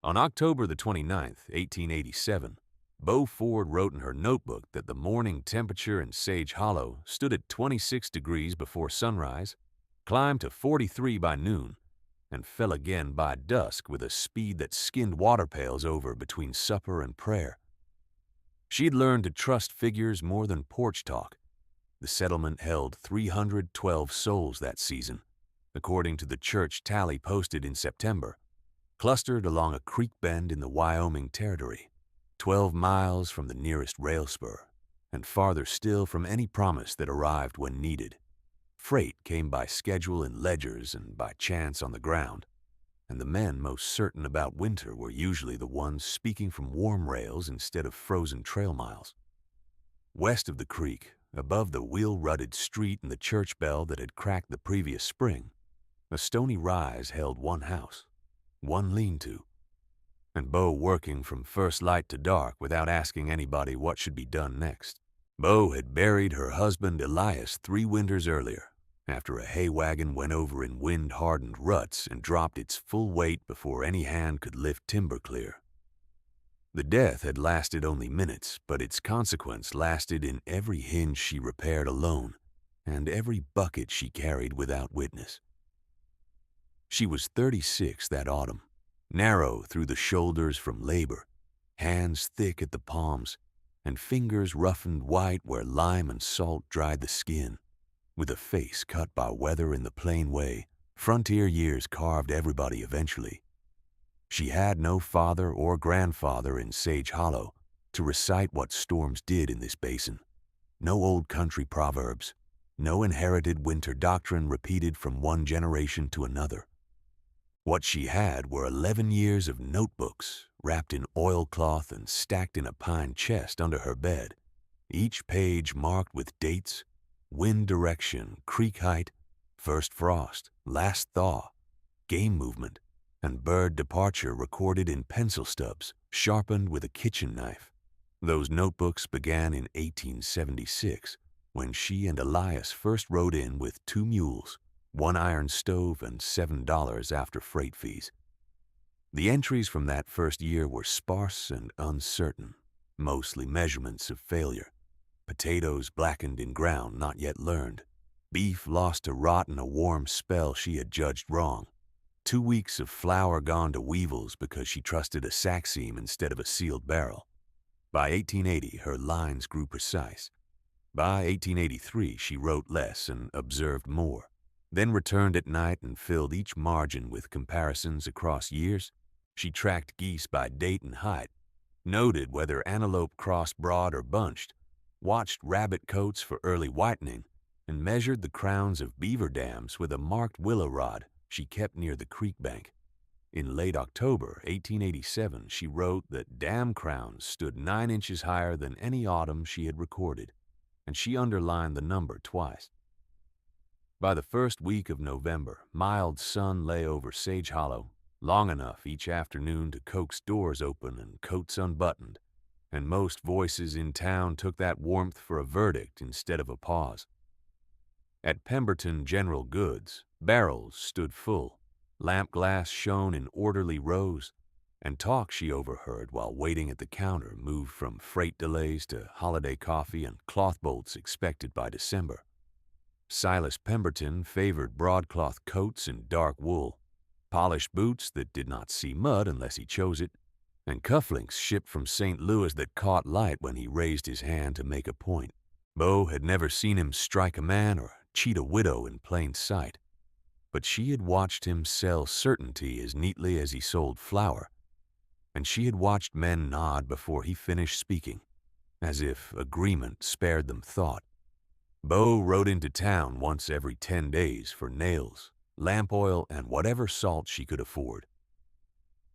On October the 29th, 1887, Beau Ford wrote in her notebook that the morning temperature in Sage Hollow stood at 26 degrees before sunrise, climbed to 43 by noon, and fell again by dusk with a speed that skinned water pails over between supper and prayer. She'd learned to trust figures more than porch talk. The settlement held 312 souls that season, according to the church tally posted in September, clustered along a creek bend in the Wyoming Territory, 12 miles from the nearest rail spur, and farther still from any promise that arrived when needed. Freight came by schedule in ledgers and by chance on the ground, and the men most certain about winter were usually the ones speaking from warm rails instead of frozen trail miles. West of the creek, above the wheel-rutted street and the church bell that had cracked the previous spring, a stony rise held one house, one lean-to, and Beau working from first light to dark without asking anybody what should be done next. Beau had buried her husband Elias 3 winters earlier, after a hay wagon went over in wind-hardened ruts and dropped its full weight before any hand could lift timber clear. The death had lasted only minutes, but its consequence lasted in every hinge she repaired alone and every bucket she carried without witness. She was 36 that autumn, narrow through the shoulders from labor, hands thick at the palms, and fingers roughened white where lime and salt dried the skin, with a face cut by weather in the plain way frontier years carved everybody eventually. She had no father or grandfather in Sage Hollow to recite what storms did in this basin, no old country proverbs, no inherited winter doctrine repeated from one generation to another. What she had were 11 years of notebooks wrapped in oilcloth and stacked in a pine chest under her bed, each page marked with dates, wind direction, creek height, first frost, last thaw, game movement, and bird departure recorded in pencil stubs sharpened with a kitchen knife. Those notebooks began in 1876, when she and Elias first rode in with 2 mules, 1 iron stove, and $7 after freight fees. The entries from that first year were sparse and uncertain, mostly measurements of failure. Potatoes blackened in ground not yet learned. Beef lost to rot in a warm spell she had judged wrong. 2 weeks of flour gone to weevils because she trusted a sack seam instead of a sealed barrel. By 1880, her lines grew precise. By 1883, she wrote less and observed more, then returned at night and filled each margin with comparisons across years. She tracked geese by date and height, noted whether antelope crossed broad or bunched, watched rabbit coats for early whitening, and measured the crowns of beaver dams with a marked willow rod she kept near the creek bank. In late October 1887, she wrote that dam crowns stood 9 inches higher than any autumn she had recorded, and she underlined the number twice. By the first week of November, mild sun lay over Sage Hollow, long enough each afternoon to coax doors open and coats unbuttoned, and most voices in town took that warmth for a verdict instead of a pause. At Pemberton General Goods, barrels stood full, lamp glass shone in orderly rows, and talk she overheard while waiting at the counter moved from freight delays to holiday coffee and cloth bolts expected by December. Silas Pemberton favored broadcloth coats and dark wool, polished boots that did not see mud unless he chose it, and cufflinks shipped from St. Louis that caught light when he raised his hand to make a point. Beau had never seen him strike a man or cheat a widow in plain sight, but she had watched him sell certainty as neatly as he sold flour, and she had watched men nod before he finished speaking, as if agreement spared them thought. Beau rode into town once every 10 days for nails, lamp oil, and whatever salt she could afford.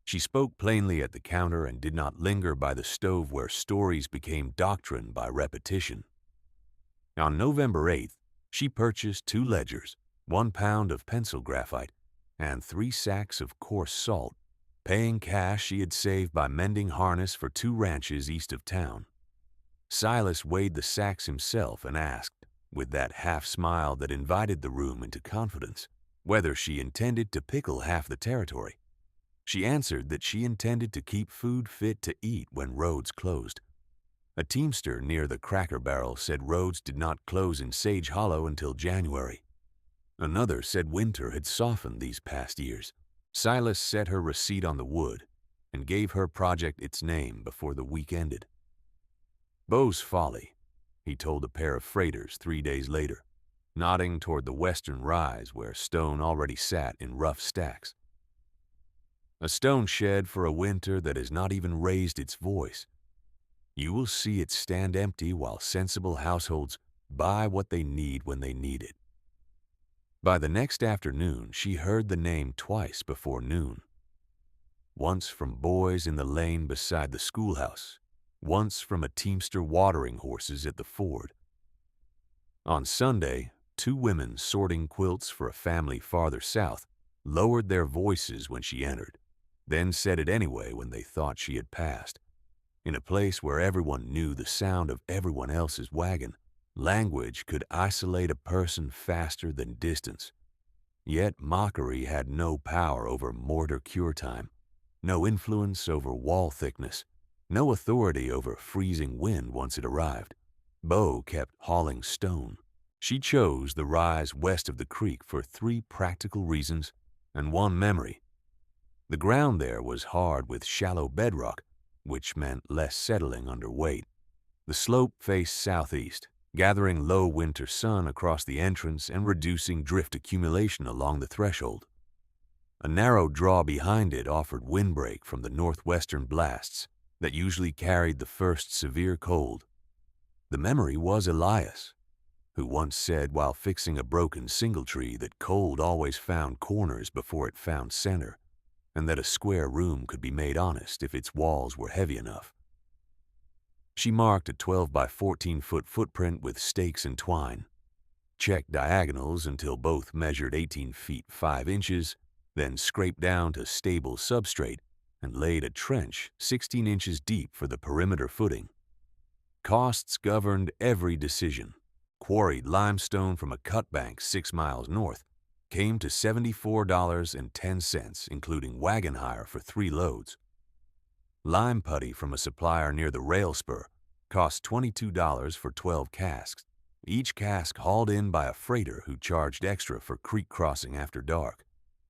She spoke plainly at the counter and did not linger by the stove where stories became doctrine by repetition. On November 8th, she purchased 2 ledgers, 1 pound of pencil graphite, and 3 sacks of coarse salt, paying cash she had saved by mending harness for 2 ranches east of town. Silas weighed the sacks himself and asked, with that half-smile that invited the room into confidence, whether she intended to pickle half the territory. She answered that she intended to keep food fit to eat when roads closed. A teamster near the Cracker Barrel said roads did not close in Sage Hollow until January. Another said winter had softened these past years. Silas set her receipt on the wood and gave her project its name before the week ended. Beau's Folly, he told a pair of freighters 3 days later, nodding toward the western rise where stone already sat in rough stacks. A stone shed for a winter that has not even raised its voice. You will see it stand empty while sensible households buy what they need when they need it. By the next afternoon, she heard the name twice before noon. Once from boys in the lane beside the schoolhouse, once from a teamster watering horses at the ford. On Sunday, 2 women sorting quilts for a family farther south lowered their voices when she entered, then said it anyway when they thought she had passed. In a place where everyone knew the sound of everyone else's wagon, language could isolate a person faster than distance. Yet mockery had no power over mortar cure time, no influence over wall thickness, no authority over freezing wind once it arrived. Beau kept hauling stone. She chose the rise west of the creek for 3 practical reasons and 1 memory. The ground there was hard with shallow bedrock, which meant less settling under weight. The slope faced southeast, gathering low winter sun across the entrance and reducing drift accumulation along the threshold. A narrow draw behind it offered windbreak from the northwestern blasts that usually carried the first severe cold. The memory was Elias, who once said while fixing a broken singletree that cold always found corners before it found center, and that a square room could be made honest if its walls were heavy enough. She marked a 12 by 14-foot footprint with stakes and twine, checked diagonals until both measured 18 feet 5 inches, then scraped down to stable substrate and laid a trench 16 inches deep for the perimeter footing. Costs governed every decision. Quarried limestone from a cut bank 6 miles north came to $74.10, including wagon hire for 3 loads. Lime putty from a supplier near the rail spur cost $22 for 12 casks, each cask hauled in by a freighter who charged extra for creek crossing after dark.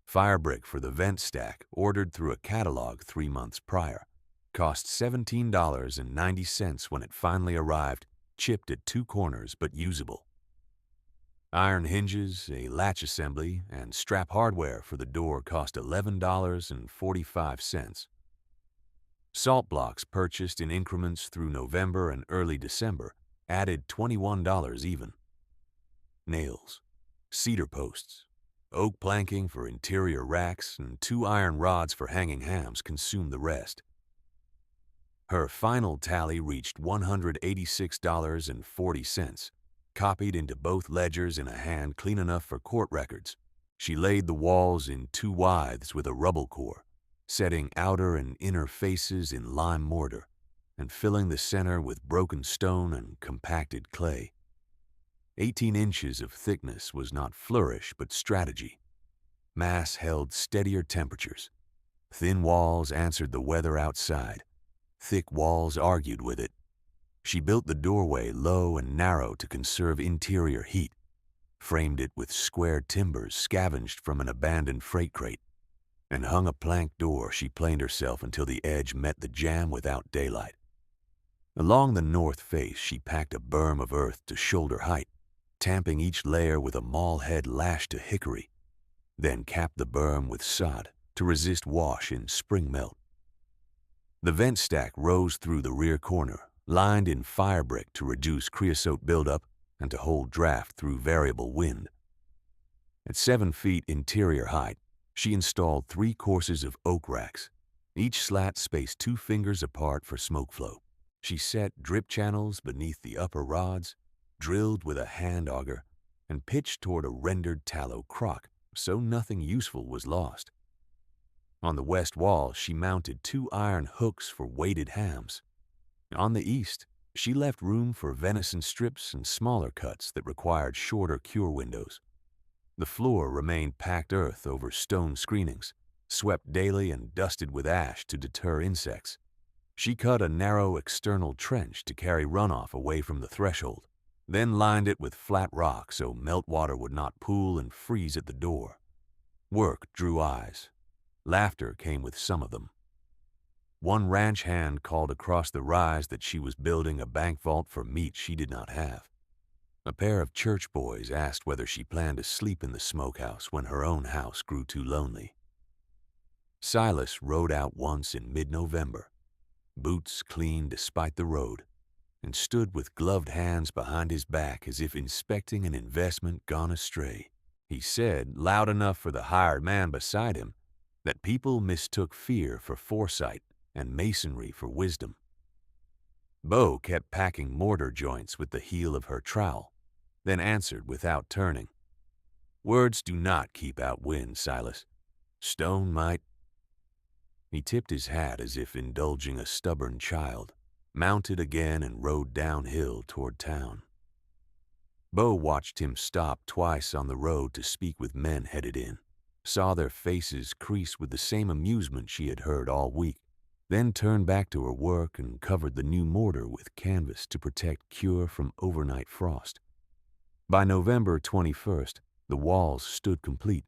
Firebrick for the vent stack, ordered through a catalog 3 months prior, cost $17.90 when it finally arrived, chipped at 2 corners but usable. Iron hinges, a latch assembly, and strap hardware for the door cost $11.45. Salt blocks purchased in increments through November and early December added $21 even. Nails, cedar posts, oak planking for interior racks, and 2 iron rods for hanging hams consumed the rest. Her final tally reached $186.40, copied into both ledgers in a hand clean enough for court records. She laid the walls in 2 withes with a rubble core, setting outer and inner faces in lime mortar, and filling the center with broken stone and compacted clay. 18 inches of thickness was not flourish but strategy. Mass held steadier temperatures. Thin walls answered the weather outside. Thick walls argued with it. She built the doorway low and narrow to conserve interior heat, framed it with square timbers scavenged from an abandoned freight crate, and hung a plank door she planed herself until the edge met the jamb without daylight. Along the north face she packed a berm of earth to shoulder height, tamping each layer with a maul head lashed to hickory, then capped the berm with sod to resist wash in spring melt. The vent stack rose through the rear corner, lined in firebrick to reduce creosote buildup and to hold draft through variable wind. At 7 feet interior height, she installed 3 courses of oak racks, each slat spaced 2 fingers apart for smoke flow. She set drip channels beneath the upper rods, drilled with a hand auger, and pitched toward a rendered tallow crock so nothing useful was lost. On the west wall, she mounted 2 iron hooks for weighted hams. On the east, she left room for venison strips and smaller cuts that required shorter cure windows. The floor remained packed earth over stone screenings, swept daily and dusted with ash to deter insects. She cut a narrow external trench to carry runoff away from the threshold, then lined it with flat rock so meltwater would not pool and freeze at the door. Work drew eyes. Laughter came with some of them. One ranch hand called across the rise that she was building a bank vault for meat she did not have. A pair of church boys asked whether she planned to sleep in the smokehouse when her own house grew too lonely. Silas rode out once in mid-November, boots clean despite the road, and stood with gloved hands behind his back as if inspecting an investment gone astray. He said, loud enough for the hired man beside him, that people mistook fear for foresight and masonry for wisdom. Bo kept packing mortar joints with the heel of her trowel, then answered without turning. Words do not keep out wind, Silas. Stone might. He tipped his hat as if indulging a stubborn child, mounted again and rode downhill toward town. Bo watched him stop twice on the road to speak with men headed in, saw their faces crease with the same amusement she had heard all week, then turned back to her work and covered the new mortar with canvas to protect cure from overnight frost. By November 21st, the walls stood complete,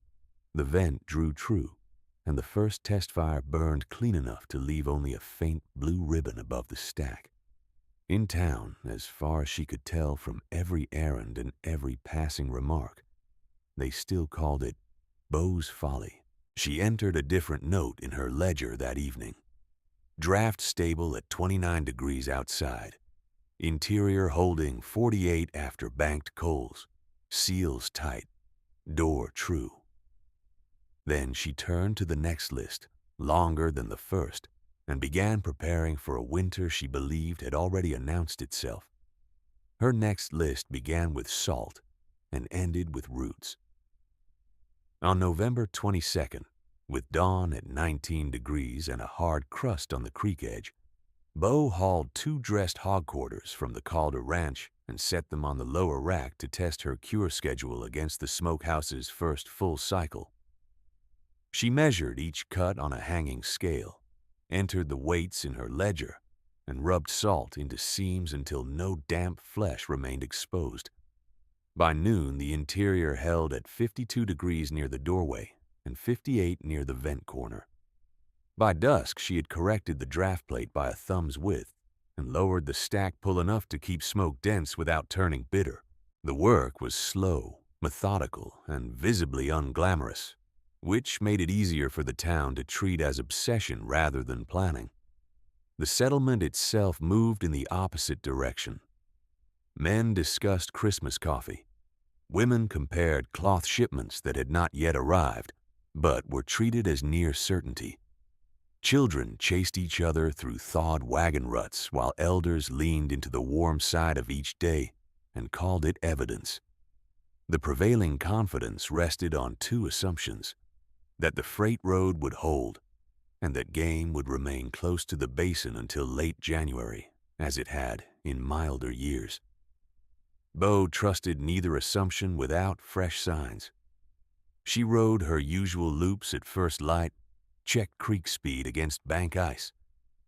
the vent drew true, and the first test fire burned clean enough to leave only a faint blue ribbon above the stack. In town, as far as she could tell from every errand and every passing remark, they still called it Bo's Folly. She entered a different note in her ledger that evening. Draft stable at 29 degrees outside. Interior holding 48 after banked coals. Seals tight. Door true. Then she turned to the next list, longer than the first, and began preparing for a winter she believed had already announced itself. Her next list began with salt and ended with roots. On November 22nd, with dawn at 19 degrees and a hard crust on the creek edge, Bo hauled 2 dressed hog quarters from the Calder Ranch and set them on the lower rack to test her cure schedule against the smokehouse's first full cycle. She measured each cut on a hanging scale, entered the weights in her ledger, and rubbed salt into seams until no damp flesh remained exposed. By noon, the interior held at 52 degrees near the doorway and 58 near the vent corner. By dusk, she had corrected the draft plate by a thumb's width and lowered the stack pull enough to keep smoke dense without turning bitter. The work was slow, methodical, and visibly unglamorous, which made it easier for the town to treat as obsession rather than planning. The settlement itself moved in the opposite direction. Men discussed Christmas coffee. Women compared cloth shipments that had not yet arrived, but were treated as near certainty. Children chased each other through thawed wagon ruts while elders leaned into the warm side of each day and called it evidence. The prevailing confidence rested on 2 assumptions: that the freight road would hold, and that game would remain close to the basin until late January, as it had in milder years. Bo trusted neither assumption without fresh signs. She rode her usual loops at first light, checked creek speed against bank ice,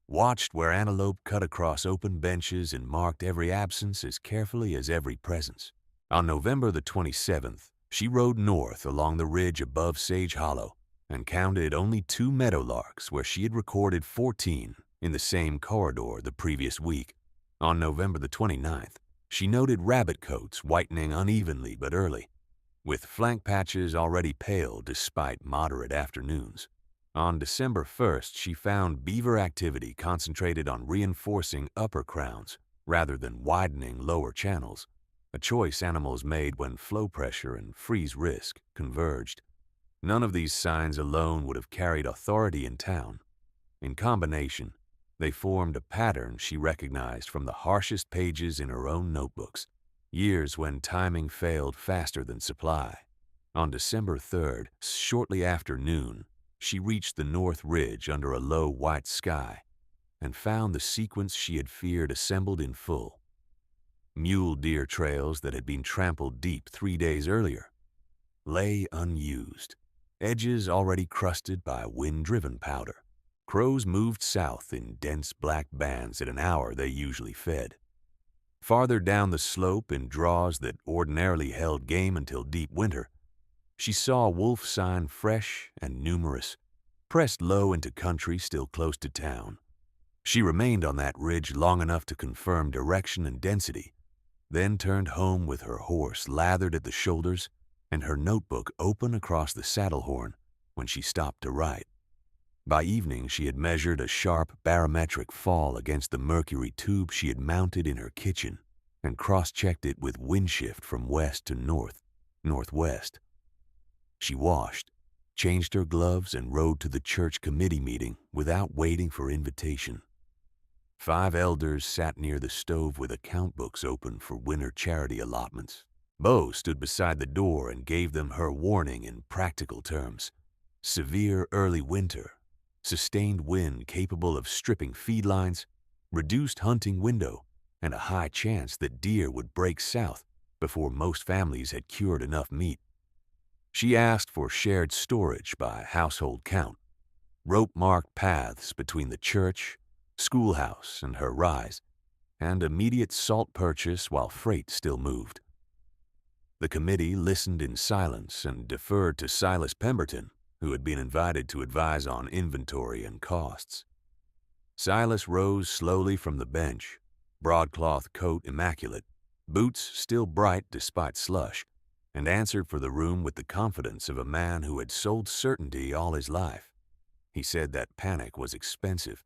watched where antelope cut across open benches and marked every absence as carefully as every presence. On November the 27th, she rode north along the ridge above Sage Hollow and counted only 2 meadowlarks where she had recorded 14 in the same corridor the previous week. On November the 29th, she noted rabbit coats whitening unevenly but early, with flank patches already pale despite moderate afternoons. On December 1st, she found beaver activity concentrated on reinforcing upper crowns rather than widening lower channels, a choice animals made when flow pressure and freeze risk converged. None of these signs alone would have carried authority in town. In combination, they formed a pattern she recognized from the harshest pages in her own notebooks, years when timing failed faster than supply. On December 3rd, shortly after noon, she reached the north ridge under a low white sky and found the sequence she had feared assembled in full. Mule deer trails that had been trampled deep 3 days earlier lay unused. edges already crusted by wind-driven powder. Crows moved south in dense black bands at an hour they usually fed. Farther down the slope, in draws that ordinarily held game until deep winter, she saw wolf sign fresh and numerous, pressed low into country still close to town. She remained on that ridge long enough to confirm direction and density, then turned home with her horse lathered at the shoulders and her notebook open across the saddle horn when she stopped to write. By evening, she had measured a sharp barometric fall against the mercury tube she had mounted in her kitchen and cross-checked it with wind shift from west to northwest. She washed, changed her gloves, and rode to the church committee meeting without waiting for invitation. 5 elders sat near the stove with account books open for winter charity allotments. Bo stood beside the door and gave them her warning in practical terms. Severe early winter, sustained wind capable of stripping feed lines, reduced hunting window, and a high chance that deer would break south before most families had cured enough meat. She asked for shared storage by household count, rope-marked paths between the church, schoolhouse, and her rise, and immediate salt purchase while freight still moved. The committee listened in silence and deferred to Silas Pemberton, who had been invited to advise on inventory and costs. Silas rose slowly from the bench, broadcloth coat immaculate, boots still bright despite slush, and answered for the room with the confidence of a man who had sold certainty all his life. He said that panic was expensive,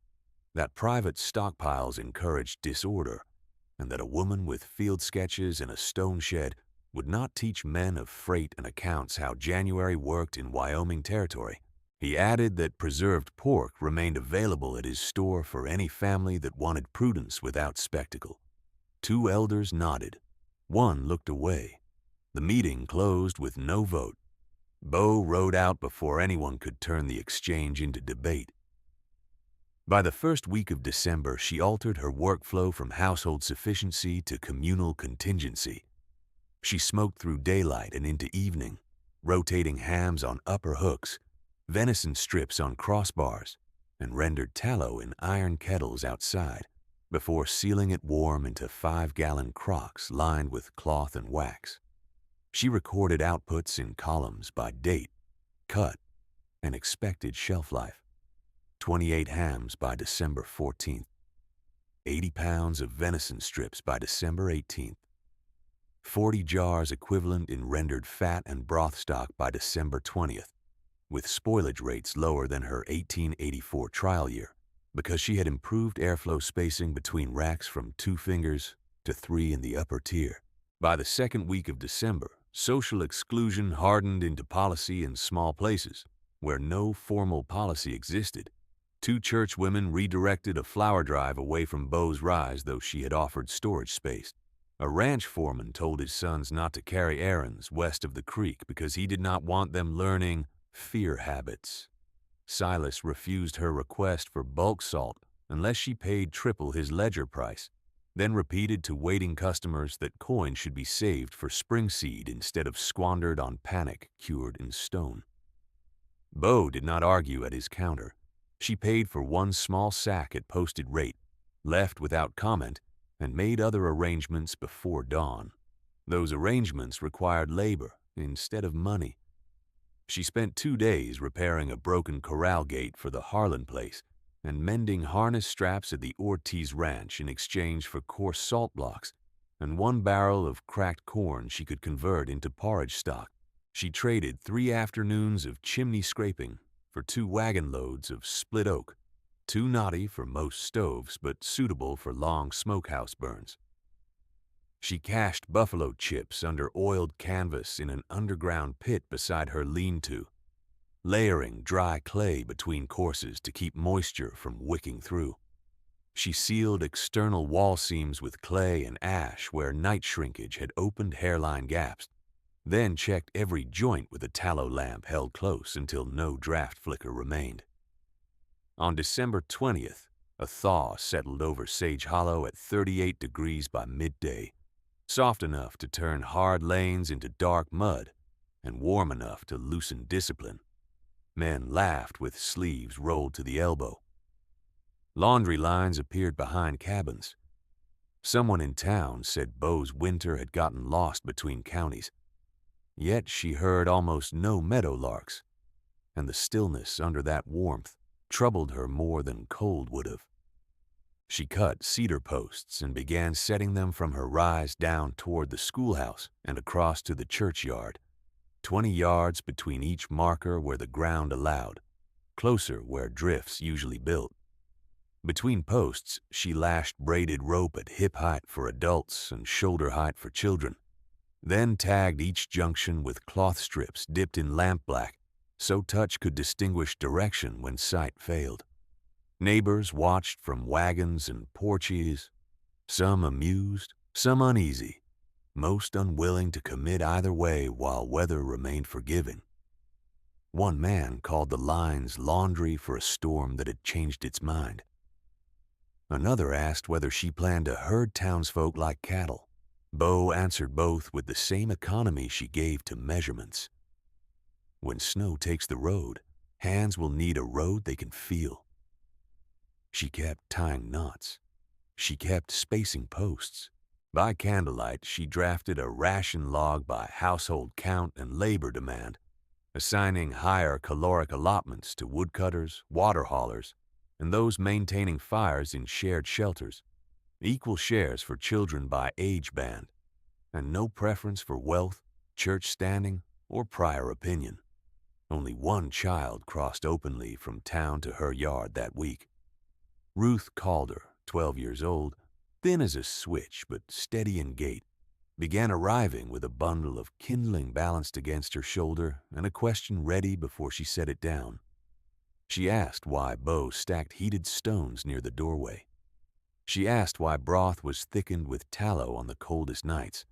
that private stockpiles encouraged disorder, and that a woman with field sketches and a stone shed would not teach men of freight and accounts how January worked in Wyoming territory. He added that preserved pork remained available at his store for any family that wanted prudence without spectacle. 2 elders nodded. 1 looked away. The meeting closed with no vote. Bo rode out before anyone could turn the exchange into debate. By the first week of December, she altered her workflow from household sufficiency to communal contingency. She smoked through daylight and into evening, rotating hams on upper hooks, venison strips on crossbars, and rendered tallow in iron kettles outside before sealing it warm into 5-gallon crocks lined with cloth and wax. She recorded outputs in columns by date, cut, and expected shelf life. 28 hams by December 14th, 80 pounds of venison strips by December 18th, 40 jars equivalent in rendered fat and broth stock by December 20th, with spoilage rates lower than her 1884 trial year, because she had improved airflow spacing between racks from 2 fingers to 3 in the upper tier. By the second week of December, social exclusion hardened into policy in small places, where no formal policy existed. 2 church women redirected a flower drive away from Bo's rise, though she had offered storage space. A ranch foreman told his sons not to carry errands west of the creek because he did not want them learning fear habits. Silas refused her request for bulk salt unless she paid triple his ledger price, then repeated to waiting customers that coin should be saved for spring seed instead of squandered on panic cured in stone. Bo did not argue at his counter. She paid for 1 small sack at posted rate, left without comment, and made other arrangements before dawn. Those arrangements required labor instead of money. She spent 2 days repairing a broken corral gate for the Harlan place and mending harness straps at the Ortiz Ranch in exchange for coarse salt blocks and 1 barrel of cracked corn she could convert into porridge stock. She traded 3 afternoons of chimney scraping for 2 wagon loads of split oak, too knotty for most stoves but suitable for long smokehouse burns. She cached buffalo chips under oiled canvas in an underground pit beside her lean-to, layering dry clay between courses to keep moisture from wicking through. She sealed external wall seams with clay and ash where night shrinkage had opened hairline gaps, then checked every joint with a tallow lamp held close until no draft flicker remained. On December 20th, a thaw settled over Sage Hollow at 38 degrees by midday, soft enough to turn hard lanes into dark mud and warm enough to loosen discipline. Men laughed with sleeves rolled to the elbow. Laundry lines appeared behind cabins. Someone in town said Bo's winter had gotten lost between counties. Yet she heard almost no meadowlarks, and the stillness under that warmth troubled her more than cold would have. She cut cedar posts and began setting them from her rise down toward the schoolhouse and across to the churchyard, 20 yards between each marker where the ground allowed, closer where drifts usually built. Between posts, she lashed braided rope at hip height for adults and shoulder height for children, then tagged each junction with cloth strips dipped in lampblack so touch could distinguish direction when sight failed. Neighbors watched from wagons and porches, some amused, some uneasy, most unwilling to commit either way while weather remained forgiving. One man called the lines laundry for a storm that had changed its mind. Another asked whether she planned to herd townsfolk like cattle. Bo answered both with the same economy she gave to measurements. When snow takes the road, hands will need a road they can feel. She kept tying knots. She kept spacing posts. By candlelight, she drafted a ration log by household count and labor demand, assigning higher caloric allotments to woodcutters, water haulers, and those maintaining fires in shared shelters, equal shares for children by age band, and no preference for wealth, church standing, or prior opinion. Only one child crossed openly from town to her yard that week. Ruth Calder, 12 years old, thin as a switch but steady in gait, began arriving with a bundle of kindling balanced against her shoulder and a question ready before she set it down. She asked why Bo stacked heated stones near the doorway. She asked why broth was thickened with tallow on the coldest nights.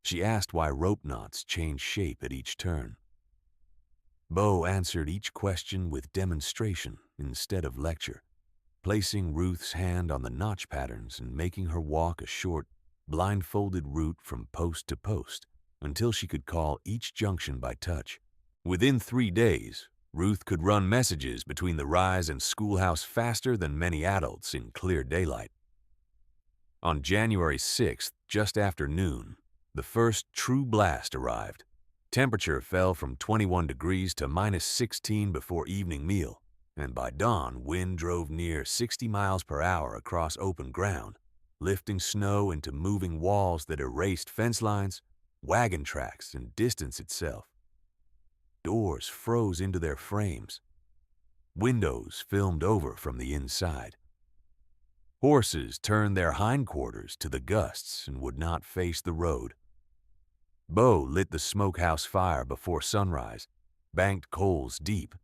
She asked why rope knots changed shape at each turn. Bo answered each question with demonstration instead of lecture, placing Ruth's hand on the notch patterns and making her walk a short, blindfolded route from post to post until she could call each junction by touch. Within 3 days, Ruth could run messages between the rise and schoolhouse faster than many adults in clear daylight. On January 6th, just after noon, the first true blast arrived. Temperature fell from 21 degrees to -16 before evening meal, and by dawn, wind drove near 60 miles per hour across open ground, lifting snow into moving walls that erased fence lines, wagon tracks, and distance itself. Doors froze into their frames. Windows filmed over from the inside. Horses turned their hindquarters to the gusts and would not face the road. Bo lit the smokehouse fire before sunrise, banked coals deep,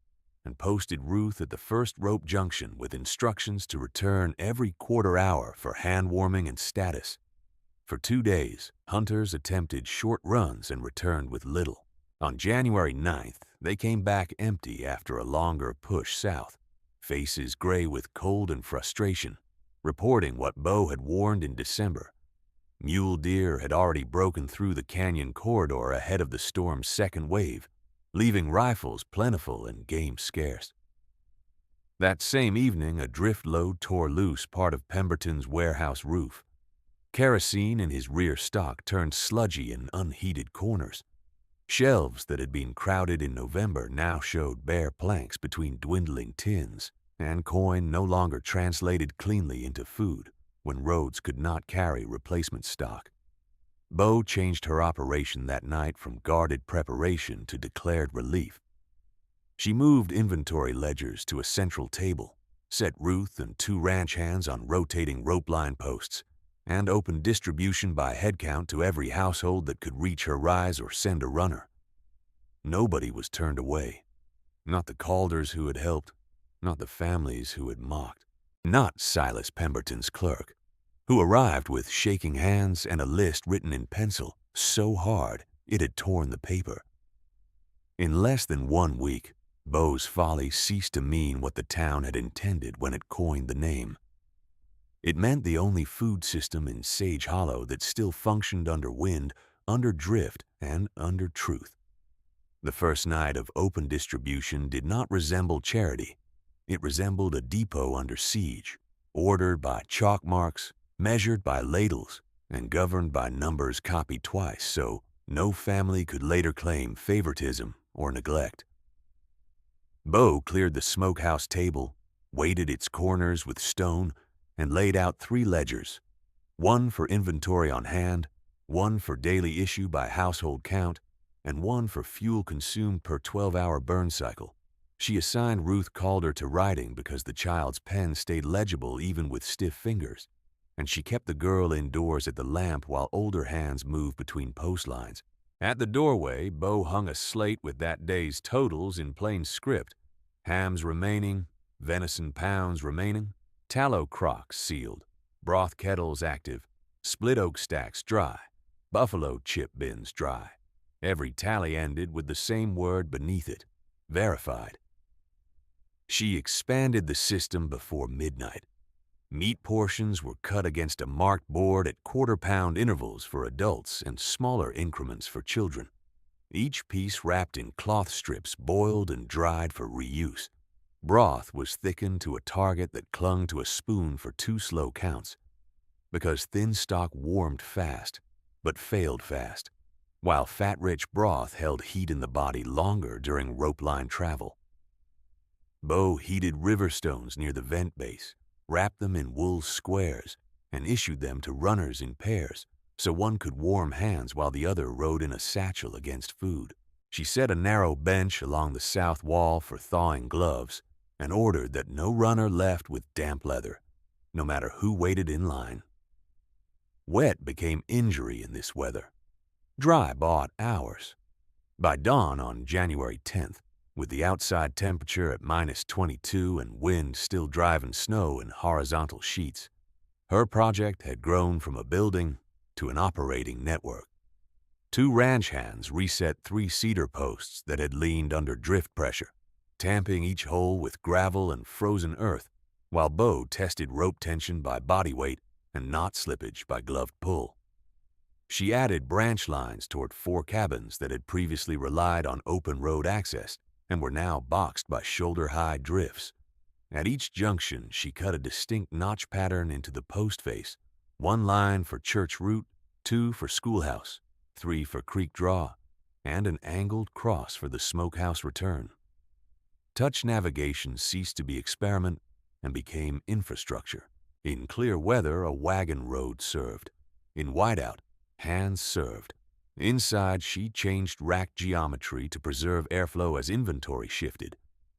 and posted Ruth at the first rope junction with instructions to return every quarter hour for hand warming and status. For 2 days, hunters attempted short runs and returned with little. On January 9th, they came back empty after a longer push south, faces gray with cold and frustration, reporting what Bo had warned in December. Mule deer had already broken through the canyon corridor ahead of the storm's second wave, leaving rifles plentiful and game scarce. That same evening, a drift load tore loose part of Pemberton's warehouse roof. Kerosene in his rear stock turned sludgy in unheated corners. Shelves that had been crowded in November now showed bare planks between dwindling tins, and coin no longer translated cleanly into food when roads could not carry replacement stock. Bo changed her operation that night from guarded preparation to declared relief. She moved inventory ledgers to a central table, set Ruth and 2 ranch hands on rotating rope line posts, and opened distribution by headcount to every household that could reach her rise or send a runner. Nobody was turned away. Not the Calders who had helped, not the families who had mocked, not Silas Pemberton's clerk, who arrived with shaking hands and a list written in pencil so hard it had torn the paper. In less than 1 week, Bo's folly ceased to mean what the town had intended when it coined the name. It meant the only food system in Sage Hollow that still functioned under wind, under drift, and under truth. The first night of open distribution did not resemble charity. It resembled a depot under siege, ordered by chalk marks, measured by ladles, and governed by numbers copied twice, so no family could later claim favoritism or neglect. Bo cleared the smokehouse table, weighted its corners with stone, and laid out 3 ledgers, one for inventory on hand, one for daily issue by household count, and one for fuel consumed per 12-hour burn cycle. She assigned Ruth Calder to writing because the child's pen stayed legible even with stiff fingers, and she kept the girl indoors at the lamp while older hands moved between post lines. At the doorway, Bo hung a slate with that day's totals in plain script: hams remaining, venison pounds remaining, tallow crocks sealed, broth kettles active, split oak stacks dry, buffalo chip bins dry. Every tally ended with the same word beneath it: verified. She expanded the system before midnight. Meat portions were cut against a marked board at quarter-pound intervals for adults and smaller increments for children. Each piece wrapped in cloth strips, boiled and dried for reuse. Broth was thickened to a target that clung to a spoon for 2 slow counts, because thin stock warmed fast, but failed fast, while fat-rich broth held heat in the body longer during rope-line travel. Bo heated river stones near the vent base, wrapped them in wool squares, and issued them to runners in pairs, so one could warm hands while the other rode in a satchel against food. She set a narrow bench along the south wall for thawing gloves, and ordered that no runner left with damp leather, no matter who waited in line. Wet became injury in this weather. Dry bought hours. By dawn on January 10th, with the outside temperature at -22 and wind still driving snow in horizontal sheets, her project had grown from a building to an operating network. 2 ranch hands reset 3 cedar posts that had leaned under drift pressure, tamping each hole with gravel and frozen earth, while Bo tested rope tension by body weight and knot slippage by gloved pull. She added branch lines toward 4 cabins that had previously relied on open road access and were now boxed by shoulder-high drifts. At each junction, she cut a distinct notch pattern into the post face: 1 line for church route, 2 for schoolhouse, 3 for creek draw, and an angled cross for the smokehouse return. Touch navigation ceased to be experiment and became infrastructure. In clear weather, a wagon road served. In whiteout, hands served. Inside, she changed rack geometry to preserve airflow as inventory shifted.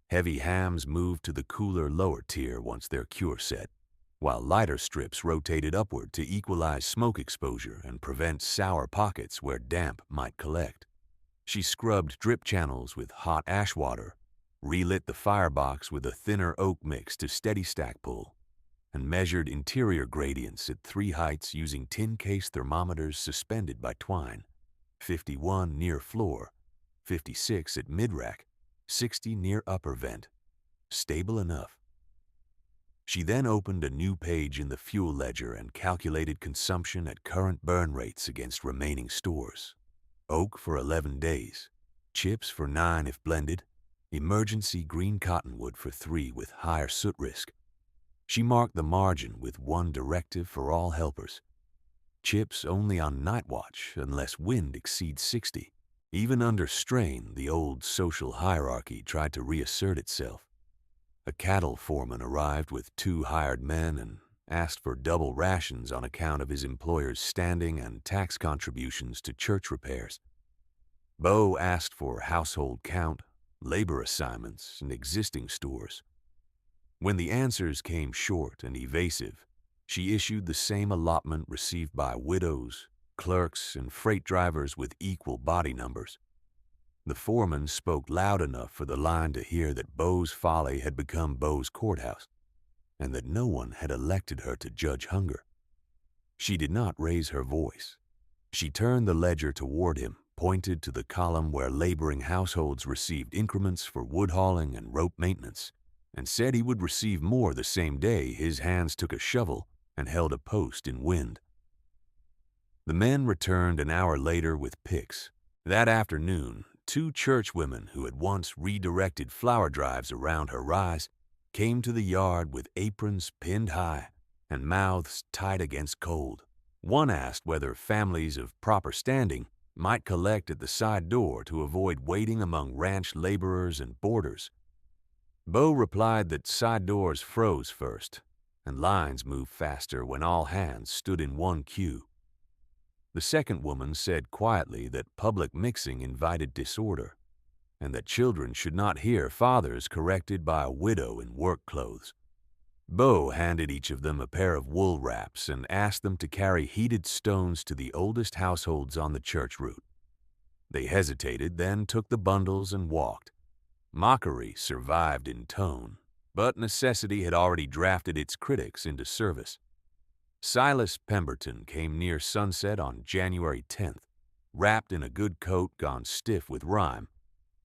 Heavy hams moved to the cooler lower tier once their cure set, while lighter strips rotated upward to equalize smoke exposure and prevent sour pockets where damp might collect. She scrubbed drip channels with hot ash water, relit the firebox with a thinner oak mix to steady stack pull, and measured interior gradients at 3 heights using tin case thermometers suspended by twine: 51 near floor, 56 at mid-rack, 60 near upper vent. Stable enough. She then opened a new page in the fuel ledger and calculated consumption at current burn rates against remaining stores. Oak for 11 days, chips for 9 if blended, emergency green cottonwood for 3 with higher soot risk. She marked the margin with 1 directive for all helpers: chips only on night watch unless wind exceeds 60. Even under strain, the old social hierarchy tried to reassert itself. A cattle foreman arrived with 2 hired men and asked for double rations on account of his employer's standing and tax contributions to church repairs. Bo asked for household count, labor assignments, and existing stores. When the answers came short and evasive, she issued the same allotment received by widows, clerks, and freight drivers with equal body numbers. The foreman spoke loud enough for the line to hear that Bo's folly had become Bo's courthouse, and that no one had elected her to judge hunger. She did not raise her voice. She turned the ledger toward him, pointed to the column where laboring households received increments for wood hauling and rope maintenance, and said he would receive more the same day his hands took a shovel and held a post in wind. The men returned an hour later with picks. That afternoon, 2 churchwomen who had once redirected flower drives around her rise came to the yard with aprons pinned high and mouths tight against cold. One asked whether families of proper standing might collect at the side door to avoid waiting among ranch laborers and boarders. Bo replied that side doors froze first, and lines moved faster when all hands stood in one queue. The second woman said quietly that public mixing invited disorder, and that children should not hear fathers corrected by a widow in work clothes. Bo handed each of them a pair of wool wraps and asked them to carry heated stones to the oldest households on the church route. They hesitated, then took the bundles and walked. Mockery survived in tone, but necessity had already drafted its critics into service. Silas Pemberton came near sunset on January 10th, wrapped in a good coat gone stiff with rime,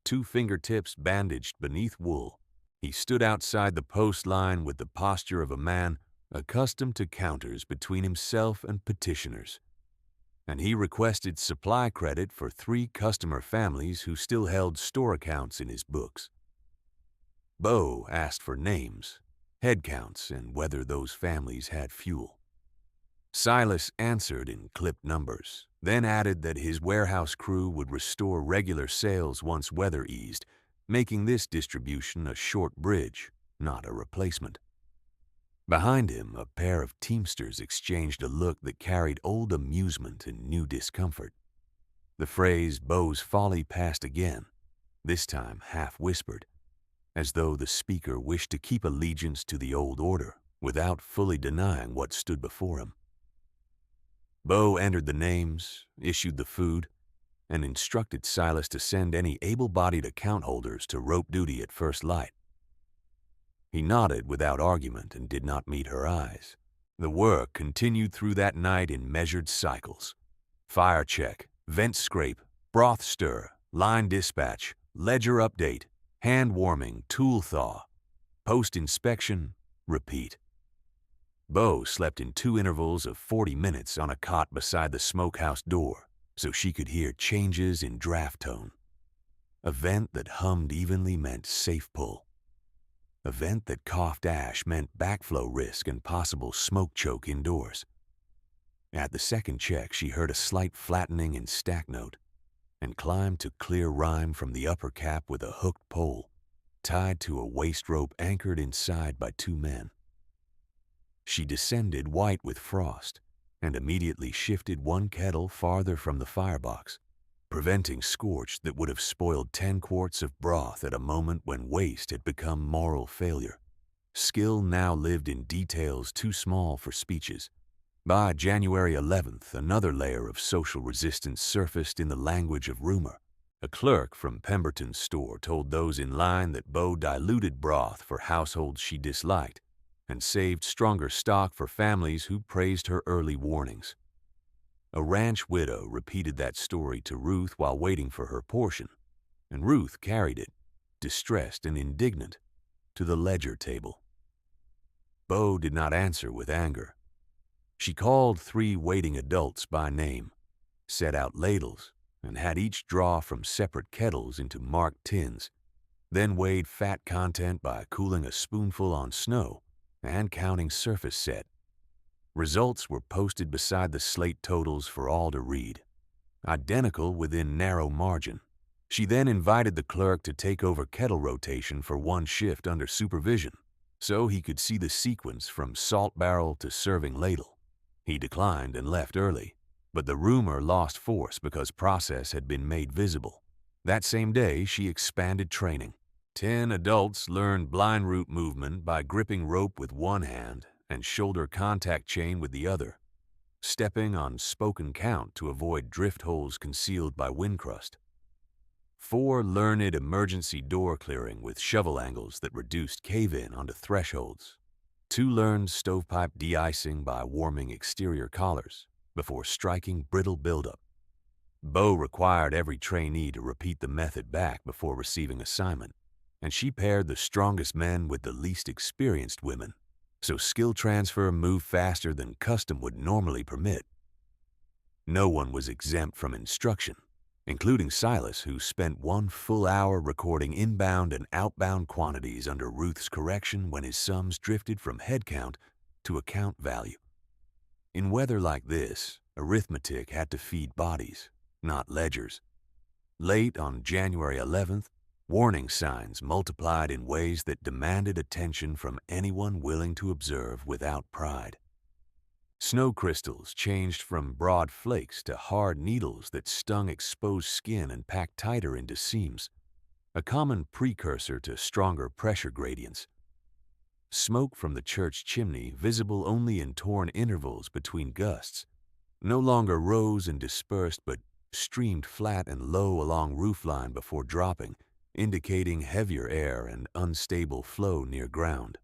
2 fingertips bandaged beneath wool. He stood outside the post line with the posture of a man accustomed to counters between himself and petitioners, and he requested supply credit for 3 customer families who still held store accounts in his books. Bo asked for names, head counts, and whether those families had fuel. Silas answered in clipped numbers, then added that his warehouse crew would restore regular sales once weather eased, making this distribution a short bridge, not a replacement. Behind him, a pair of teamsters exchanged a look that carried old amusement and new discomfort. The phrase "Bo's folly" passed again, this time half-whispered, as though the speaker wished to keep allegiance to the old order without fully denying what stood before him. Bo entered the names, issued the food, and instructed Silas to send any able-bodied account holders to rope duty at first light. He nodded without argument and did not meet her eyes. The work continued through that night in measured cycles. Fire check, vent scrape, broth stir, line dispatch, ledger update, hand warming, tool thaw, post-inspection, repeat. Bo slept in 2 intervals of 40 minutes on a cot beside the smokehouse door so she could hear changes in draft tone. A vent that hummed evenly meant safe pull. A vent that coughed ash meant backflow risk and possible smoke choke indoors. At the second check, she heard a slight flattening in stack note and climbed to clear rime from the upper cap with a hooked pole tied to a waist rope anchored inside by 2 men. She descended white with frost and immediately shifted 1 kettle farther from the firebox, preventing scorch that would have spoiled 10 quarts of broth at a moment when waste had become moral failure. Skill now lived in details too small for speeches. By January 11th, another layer of social resistance surfaced in the language of rumor. A clerk from Pemberton's store told those in line that Bo diluted broth for households she disliked and saved stronger stock for families who praised her early warnings. A ranch widow repeated that story to Ruth while waiting for her portion, and Ruth carried it, distressed and indignant, to the ledger table. Bo did not answer with anger. She called 3 waiting adults by name, set out ladles, and had each draw from separate kettles into marked tins, then weighed fat content by cooling a spoonful on snow and counting surface set. Results were posted beside the slate totals for all to read, identical within narrow margin. She then invited the clerk to take over kettle rotation for 1 shift under supervision, so he could see the sequence from salt barrel to serving ladle. He declined and left early, but the rumor lost force because process had been made visible. That same day, she expanded training. 10 adults learned blind root movement by gripping rope with 1 hand and shoulder contact chain with the other, stepping on spoken count to avoid drift holes concealed by wind crust. 4 learned emergency door clearing with shovel angles that reduced cave-in onto thresholds. 2 learned stovepipe de-icing by warming exterior collars before striking brittle buildup. Bo required every trainee to repeat the method back before receiving assignment, and she paired the strongest men with the least experienced women, so skill transfer moved faster than custom would normally permit. No one was exempt from instruction. including Silas, who spent 1 full hour recording inbound and outbound quantities under Ruth's correction when his sums drifted from head count to account value. In weather like this, arithmetic had to feed bodies, not ledgers. Late on January 11th, warning signs multiplied in ways that demanded attention from anyone willing to observe without pride. Snow crystals changed from broad flakes to hard needles that stung exposed skin and packed tighter into seams, a common precursor to stronger pressure gradients. Smoke from the church chimney, visible only in torn intervals between gusts, no longer rose and dispersed but streamed flat and low along roofline before dropping, indicating heavier air and unstable flow near ground.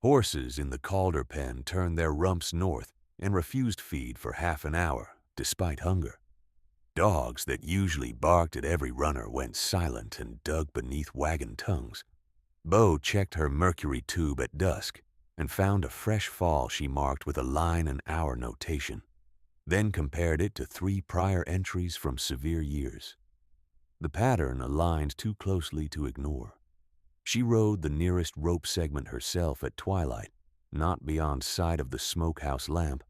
Horses in the Calder pen turned their rumps north and refused feed for half an hour, despite hunger. Dogs that usually barked at every runner went silent and dug beneath wagon tongues. Bo checked her mercury tube at dusk and found a fresh fall she marked with a line and hour notation, then compared it to 3 prior entries from severe years. The pattern aligned too closely to ignore. She rode the nearest rope segment herself at twilight, not beyond sight of the smokehouse lamp,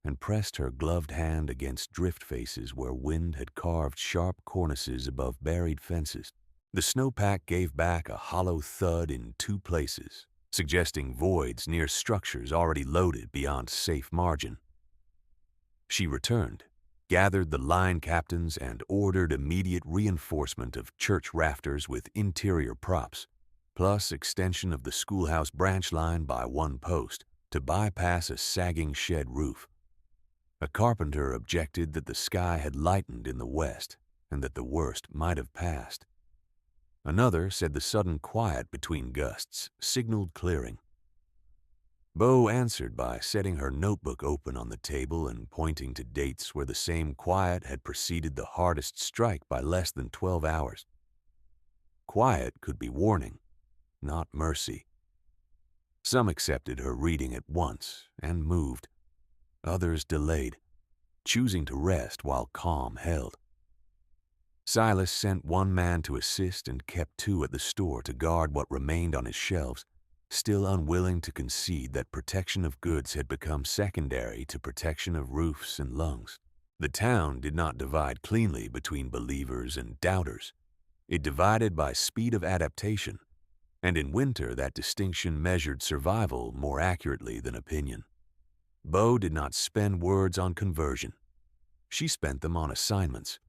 and pressed her gloved hand against drift faces where wind had carved sharp cornices above buried fences. The snowpack gave back a hollow thud in 2 places, suggesting voids near structures already loaded beyond safe margin. She returned, gathered the line captains, and ordered immediate reinforcement of church rafters with interior props, plus extension of the schoolhouse branch line by 1 post to bypass a sagging shed roof. A carpenter objected that the sky had lightened in the west and that the worst might have passed. Another said the sudden quiet between gusts signaled clearing. Bo answered by setting her notebook open on the table and pointing to dates where the same quiet had preceded the hardest strike by less than 12 hours. Quiet could be warning, not mercy. Some accepted her reading at once and moved. Others delayed, choosing to rest while calm held. Silas sent 1 man to assist and kept 2 at the store to guard what remained on his shelves, still unwilling to concede that protection of goods had become secondary to protection of roofs and lungs. The town did not divide cleanly between believers and doubters. It divided by speed of adaptation, and in winter that distinction measured survival more accurately than opinion. Bo did not spend words on conversion. She spent them on assignments.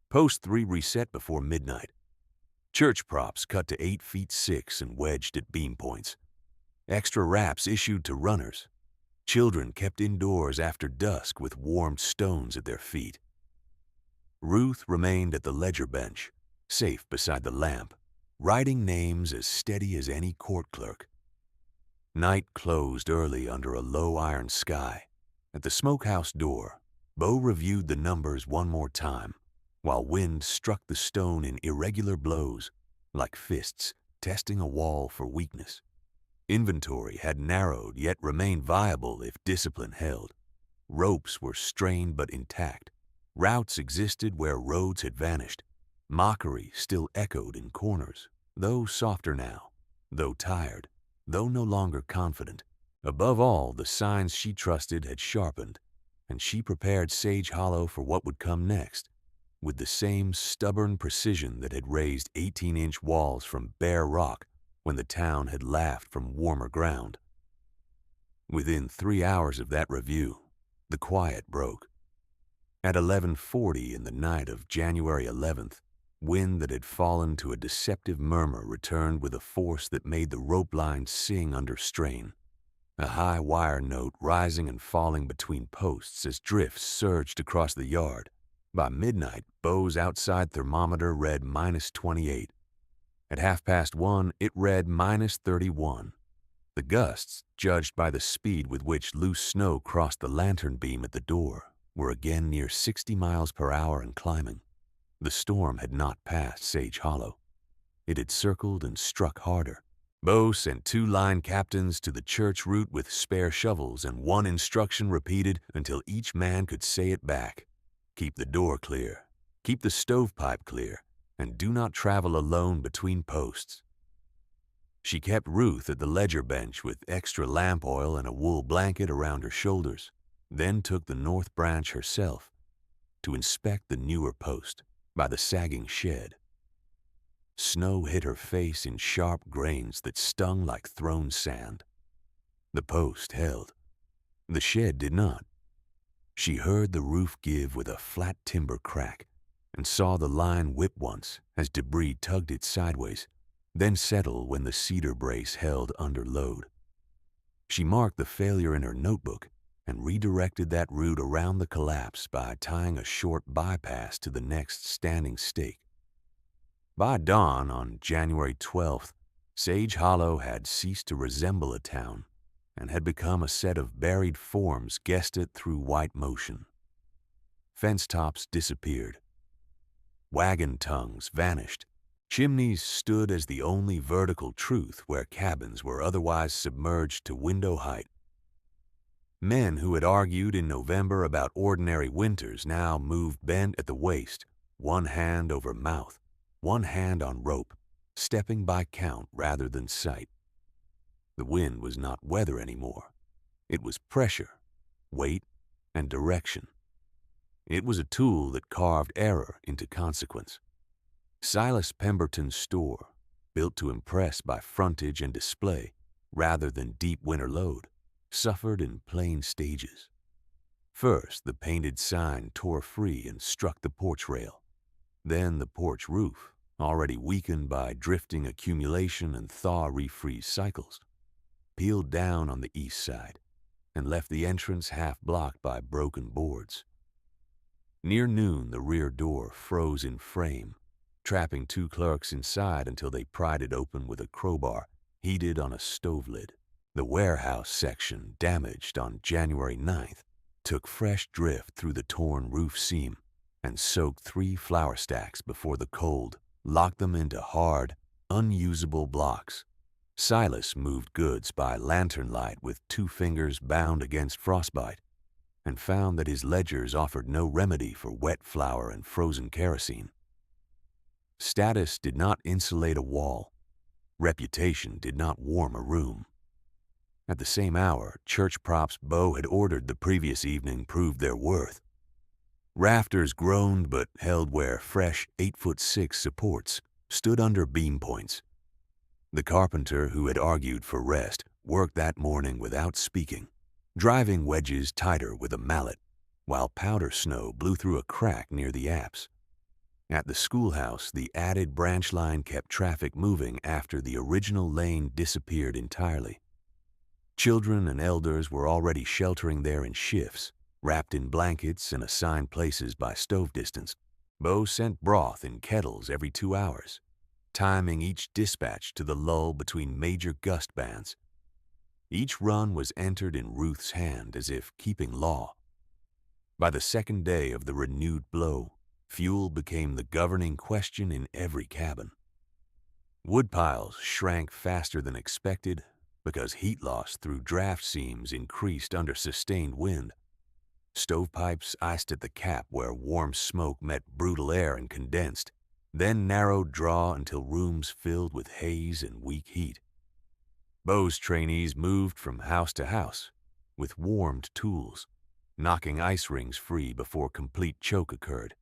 Post 3 reset before midnight. Church props cut to 8 feet 6 and wedged at beam points. Extra wraps issued to runners. Children kept indoors after dusk with warmed stones at their feet. Ruth remained at the ledger bench, safe beside the lamp, writing names as steady as any court clerk. Night closed early under a low iron sky. At the smokehouse door, Bo reviewed the numbers 1 more time, while wind struck the stone in irregular blows, like fists testing a wall for weakness. Inventory had narrowed yet remained viable if discipline held. Ropes were strained but intact. Routes existed where roads had vanished. Mockery still echoed in corners, though softer now, though tired, though no longer confident. Above all, the signs she trusted had sharpened, and she prepared Sage Hollow for what would come next, with the same stubborn precision that had raised 18-inch walls from bare rock when the town had laughed from warmer ground. Within 3 hours of that review, the quiet broke. At 11:40 in the night of January 11th, wind that had fallen to a deceptive murmur returned with a force that made the rope lines sing under strain, a high wire note rising and falling between posts as drifts surged across the yard. By midnight, Bo's outside thermometer read -28. At 1:30, it read -31. The gusts, judged by the speed with which loose snow crossed the lantern beam at the door, were again near 60 miles per hour and climbing. The storm had not passed Sage Hollow. It had circled and struck harder. Bo sent 2 line captains to the church route with spare shovels and 1 instruction repeated until each man could say it back. Keep the door clear. Keep the stovepipe clear, and do not travel alone between posts. She kept Ruth at the ledger bench with extra lamp oil and a wool blanket around her shoulders, then took the north branch herself to inspect the newer post by the sagging shed. Snow hit her face in sharp grains that stung like thrown sand. The post held. The shed did not. She heard the roof give with a flat timber crack and saw the line whip once as debris tugged it sideways, then settle when the cedar brace held under load. She marked the failure in her notebook and redirected that route around the collapse by tying a short bypass to the next standing stake. By dawn on January 12th, Sage Hollow had ceased to resemble a town and had become a set of buried forms guessed at through white motion. Fence tops disappeared. Wagon tongues vanished. Chimneys stood as the only vertical truth where cabins were otherwise submerged to window height. Men who had argued in November about ordinary winters now moved bent at the waist, one hand over mouth, one hand on rope, stepping by count rather than sight. The wind was not weather anymore. It was pressure, weight, and direction. It was a tool that carved error into consequence. Silas Pemberton's store, built to impress by frontage and display rather than deep winter load, suffered in plain stages. First, the painted sign tore free and struck the porch rail. Then the porch roof, already weakened by drifting accumulation and thaw-refreeze cycles, peeled down on the east side and left the entrance half blocked by broken boards. Near noon, the rear door froze in frame, trapping two clerks inside until they pried it open with a crowbar heated on a stove lid. The warehouse section, damaged on January 9th, took fresh drift through the torn roof seam and soaked 3 flour stacks before the cold locked them into hard, unusable blocks. Silas moved goods by lantern light with 2 fingers bound against frostbite and found that his ledgers offered no remedy for wet flour and frozen kerosene. Status did not insulate a wall. Reputation did not warm a room. At the same hour, church props Bo had ordered the previous evening proved their worth. Rafters groaned but held where fresh 8'6" supports stood under beam points. The carpenter who had argued for rest worked that morning without speaking, driving wedges tighter with a mallet, while powder snow blew through a crack near the apse. At the schoolhouse, the added branch line kept traffic moving after the original lane disappeared entirely. Children and elders were already sheltering there in shifts, wrapped in blankets and assigned places by stove distance. Bo sent broth in kettles every 2 hours, timing each dispatch to the lull between major gust bands. Each run was entered in Ruth's hand as if keeping law. By the second day of the renewed blow, fuel became the governing question in every cabin. Woodpiles shrank faster than expected because heat loss through draft seams increased under sustained wind. Stovepipes iced at the cap where warm smoke met brutal air and condensed, then narrowed draw until rooms filled with haze and weak heat. Bo's trainees moved from house to house with warmed tools, knocking ice rings free before complete choke occurred.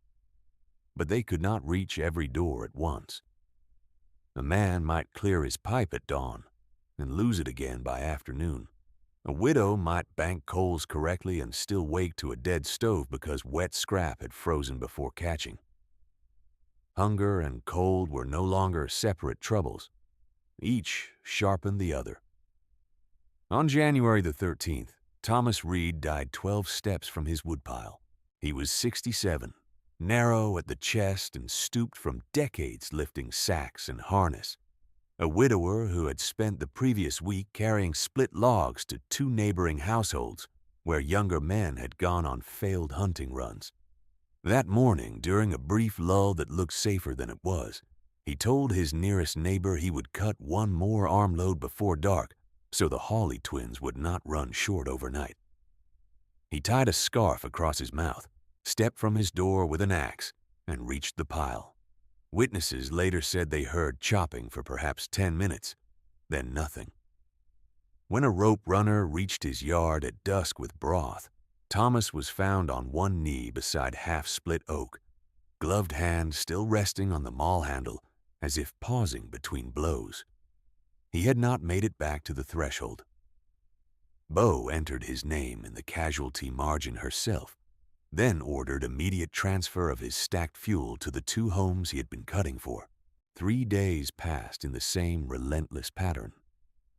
But they could not reach every door at once. A man might clear his pipe at dawn and lose it again by afternoon. A widow might bank coals correctly and still wake to a dead stove because wet scrap had frozen before catching. Hunger and cold were no longer separate troubles. Each sharpened the other. On January the 13th, Thomas Reed died 12 steps from his woodpile. He was 67, narrow at the chest and stooped from decades lifting sacks and harness. A widower who had spent the previous week carrying split logs to 2 neighboring households where younger men had gone on failed hunting runs. That morning, during a brief lull that looked safer than it was, he told his nearest neighbor he would cut 1 more armload before dark so the Hawley twins would not run short overnight. He tied a scarf across his mouth, stepped from his door with an axe, and reached the pile. Witnesses later said they heard chopping for perhaps 10 minutes, then nothing. When a rope runner reached his yard at dusk with broth, Thomas was found on one knee beside half-split oak, gloved hand still resting on the maul handle as if pausing between blows. He had not made it back to the threshold. Bo entered his name in the casualty margin herself, then ordered immediate transfer of his stacked fuel to the 2 homes he had been cutting for. 3 days passed in the same relentless pattern,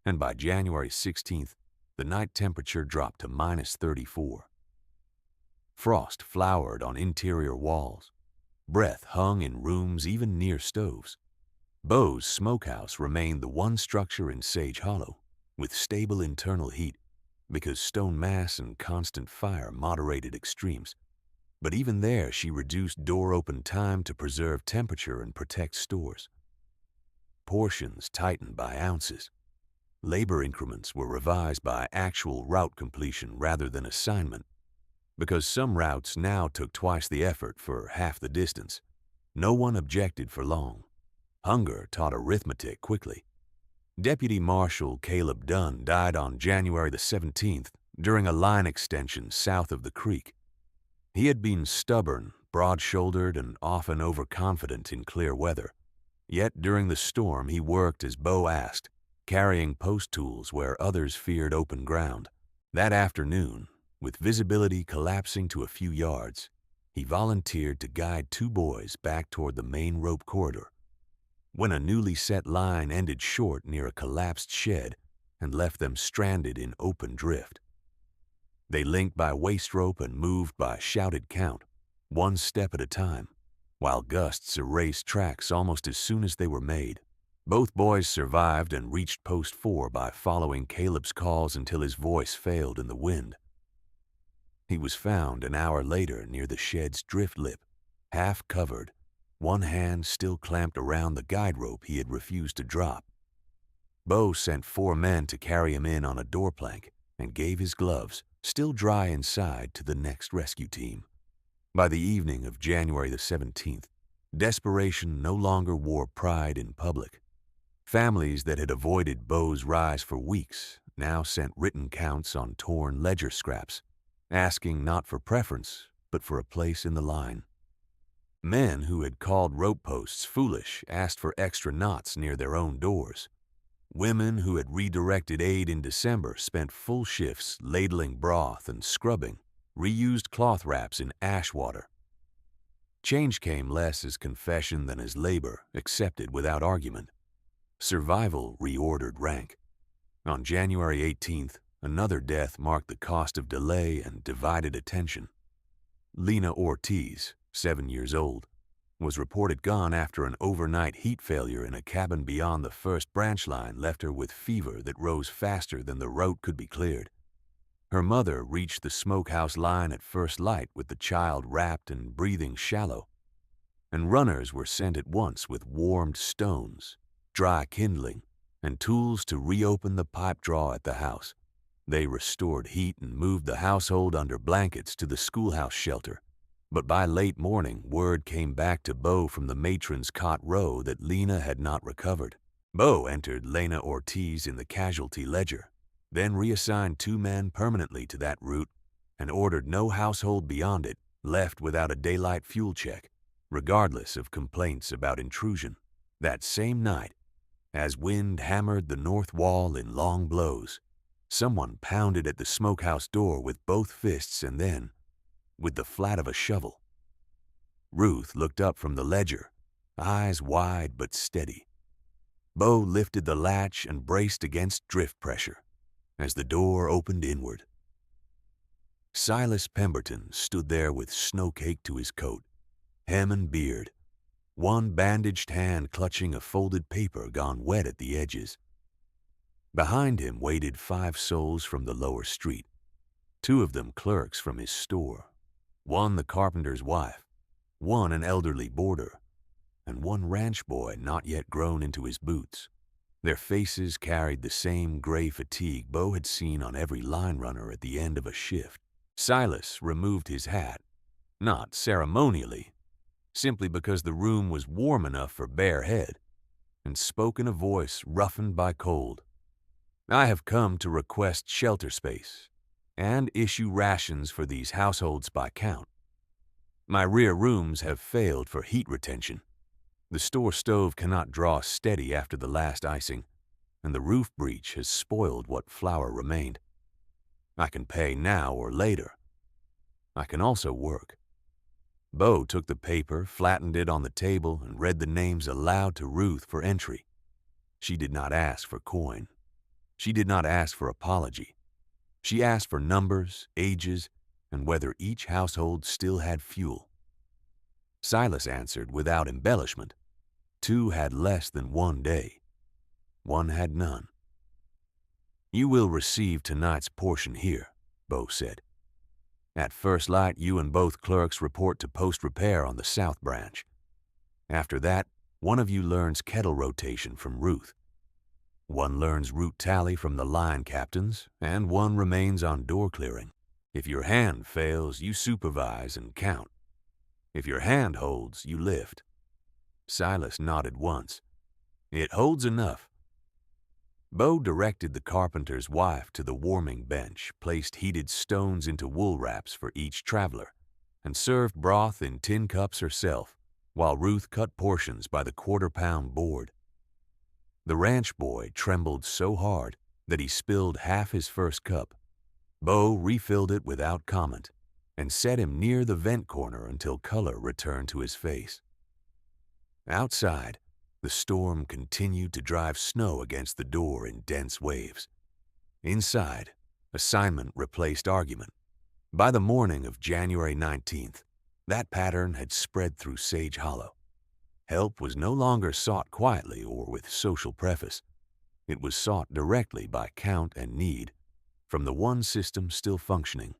and by January 16th, the night temperature dropped to -34. Frost flowered on interior walls. Breath hung in rooms even near stoves. Bo's Smokehouse remained the one structure in Sage Hollow with stable internal heat because stone mass and constant fire moderated extremes. But even there, she reduced door open time to preserve temperature and protect stores. Portions tightened by ounces. Labor increments were revised by actual route completion rather than assignment, because some routes now took twice the effort for half the distance. No one objected for long. Hunger taught arithmetic quickly. Deputy Marshal Caleb Dunn died on January the 17th during a line extension south of the creek. He had been stubborn, broad-shouldered, and often overconfident in clear weather. Yet during the storm he worked as Bo asked, carrying post tools where others feared open ground. That afternoon, with visibility collapsing to a few yards, he volunteered to guide 2 boys back toward the main rope corridor. When a newly set line ended short near a collapsed shed and left them stranded in open drift. They linked by waist rope and moved by shouted count, 1 step at a time, while gusts erased tracks almost as soon as they were made. Both boys survived and reached Post 4 by following Caleb's calls until his voice failed in the wind. He was found an hour later near the shed's drift lip, half covered, one hand still clamped around the guide rope he had refused to drop. Bo sent 4 men to carry him in on a door plank and gave his gloves, still dry inside, to the next rescue team. By the evening of January the 17th, desperation no longer wore pride in public. Families that had avoided Bo's rise for weeks now sent written counts on torn ledger scraps, asking not for preference, but for a place in the line. Men who had called rope posts foolish asked for extra knots near their own doors. Women who had redirected aid in December spent full shifts ladling broth and scrubbing reused cloth wraps in ash water. Change came less as confession than as labor, accepted without argument. Survival reordered rank. On January 18th, another death marked the cost of delay and divided attention. Lena Ortiz, 7 years old, was reported gone after an overnight heat failure in a cabin beyond the first branch line left her with fever that rose faster than the route could be cleared. Her mother reached the Smokehouse line at first light with the child wrapped and breathing shallow, and runners were sent at once with warmed stones, dry kindling, and tools to reopen the pipe draw at the house. They restored heat and moved the household under blankets to the schoolhouse shelter. But by late morning, word came back to Bo from the matron's cot row that Lena had not recovered. Bo entered Lena Ortiz in the casualty ledger, then reassigned 2 men permanently to that route and ordered no household beyond it left without a daylight fuel check, regardless of complaints about intrusion. That same night, as wind hammered the north wall in long blows, someone pounded at the smokehouse door with both fists and then, with the flat of a shovel. Ruth looked up from the ledger, eyes wide but steady. Bo lifted the latch and braced against drift pressure as the door opened inward. Silas Pemberton stood there with snow caked to his coat, hem and beard, one bandaged hand clutching a folded paper gone wet at the edges. Behind him waited 5 souls from the lower street, 2 of them clerks from his store, one the carpenter's wife, one an elderly boarder, and one ranch boy not yet grown into his boots. Their faces carried the same gray fatigue Bo had seen on every line runner at the end of a shift. Silas removed his hat, not ceremonially, simply because the room was warm enough for bare head, and spoke in a voice roughened by cold. "I have come to request shelter space and issue rations for these households by count. My rear rooms have failed for heat retention. The store stove cannot draw steady after the last icing, and the roof breach has spoiled what flour remained. I can pay now or later. I can also work." Bo took the paper, flattened it on the table, and read the names aloud to Ruth for entry. She did not ask for coin. She did not ask for apology. She asked for numbers, ages, and whether each household still had fuel. Silas answered without embellishment. 2 had less than 1 day. 1 had none. "You will receive tonight's portion here," Bo said. "At first light, you and both clerks report to post repair on the South Branch. After that, one of you learns kettle rotation from Ruth. One learns route tally from the line captains, and one remains on door clearing. If your hand fails, you supervise and count. If your hand holds, you lift." Silas nodded once. "It holds enough." Bo directed the carpenter's wife to the warming bench, placed heated stones into wool wraps for each traveler, and served broth in tin cups herself, while Ruth cut portions by the quarter-pound board. The ranch boy trembled so hard that he spilled half his first cup. Bo refilled it without comment and set him near the vent corner until color returned to his face. Outside, the storm continued to drive snow against the door in dense waves. Inside, assignment replaced argument. By the morning of January 19th, that pattern had spread through Sage Hollow. Help was no longer sought quietly or with social preface. It was sought directly by count and need, from the one system still functioning.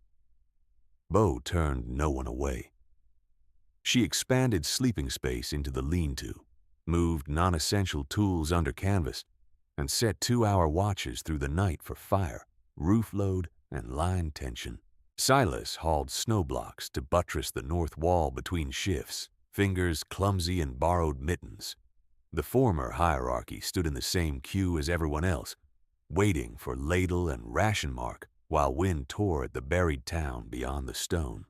Bo turned no one away. She expanded sleeping space into the lean-to, moved non-essential tools under canvas, and set 2-hour watches through the night for fire, roof load, and line tension. Silas hauled snow blocks to buttress the north wall between shifts, fingers clumsy in borrowed mittens. The former hierarchy stood in the same queue as everyone else, waiting for ladle and ration mark while wind tore at the buried town beyond the stone.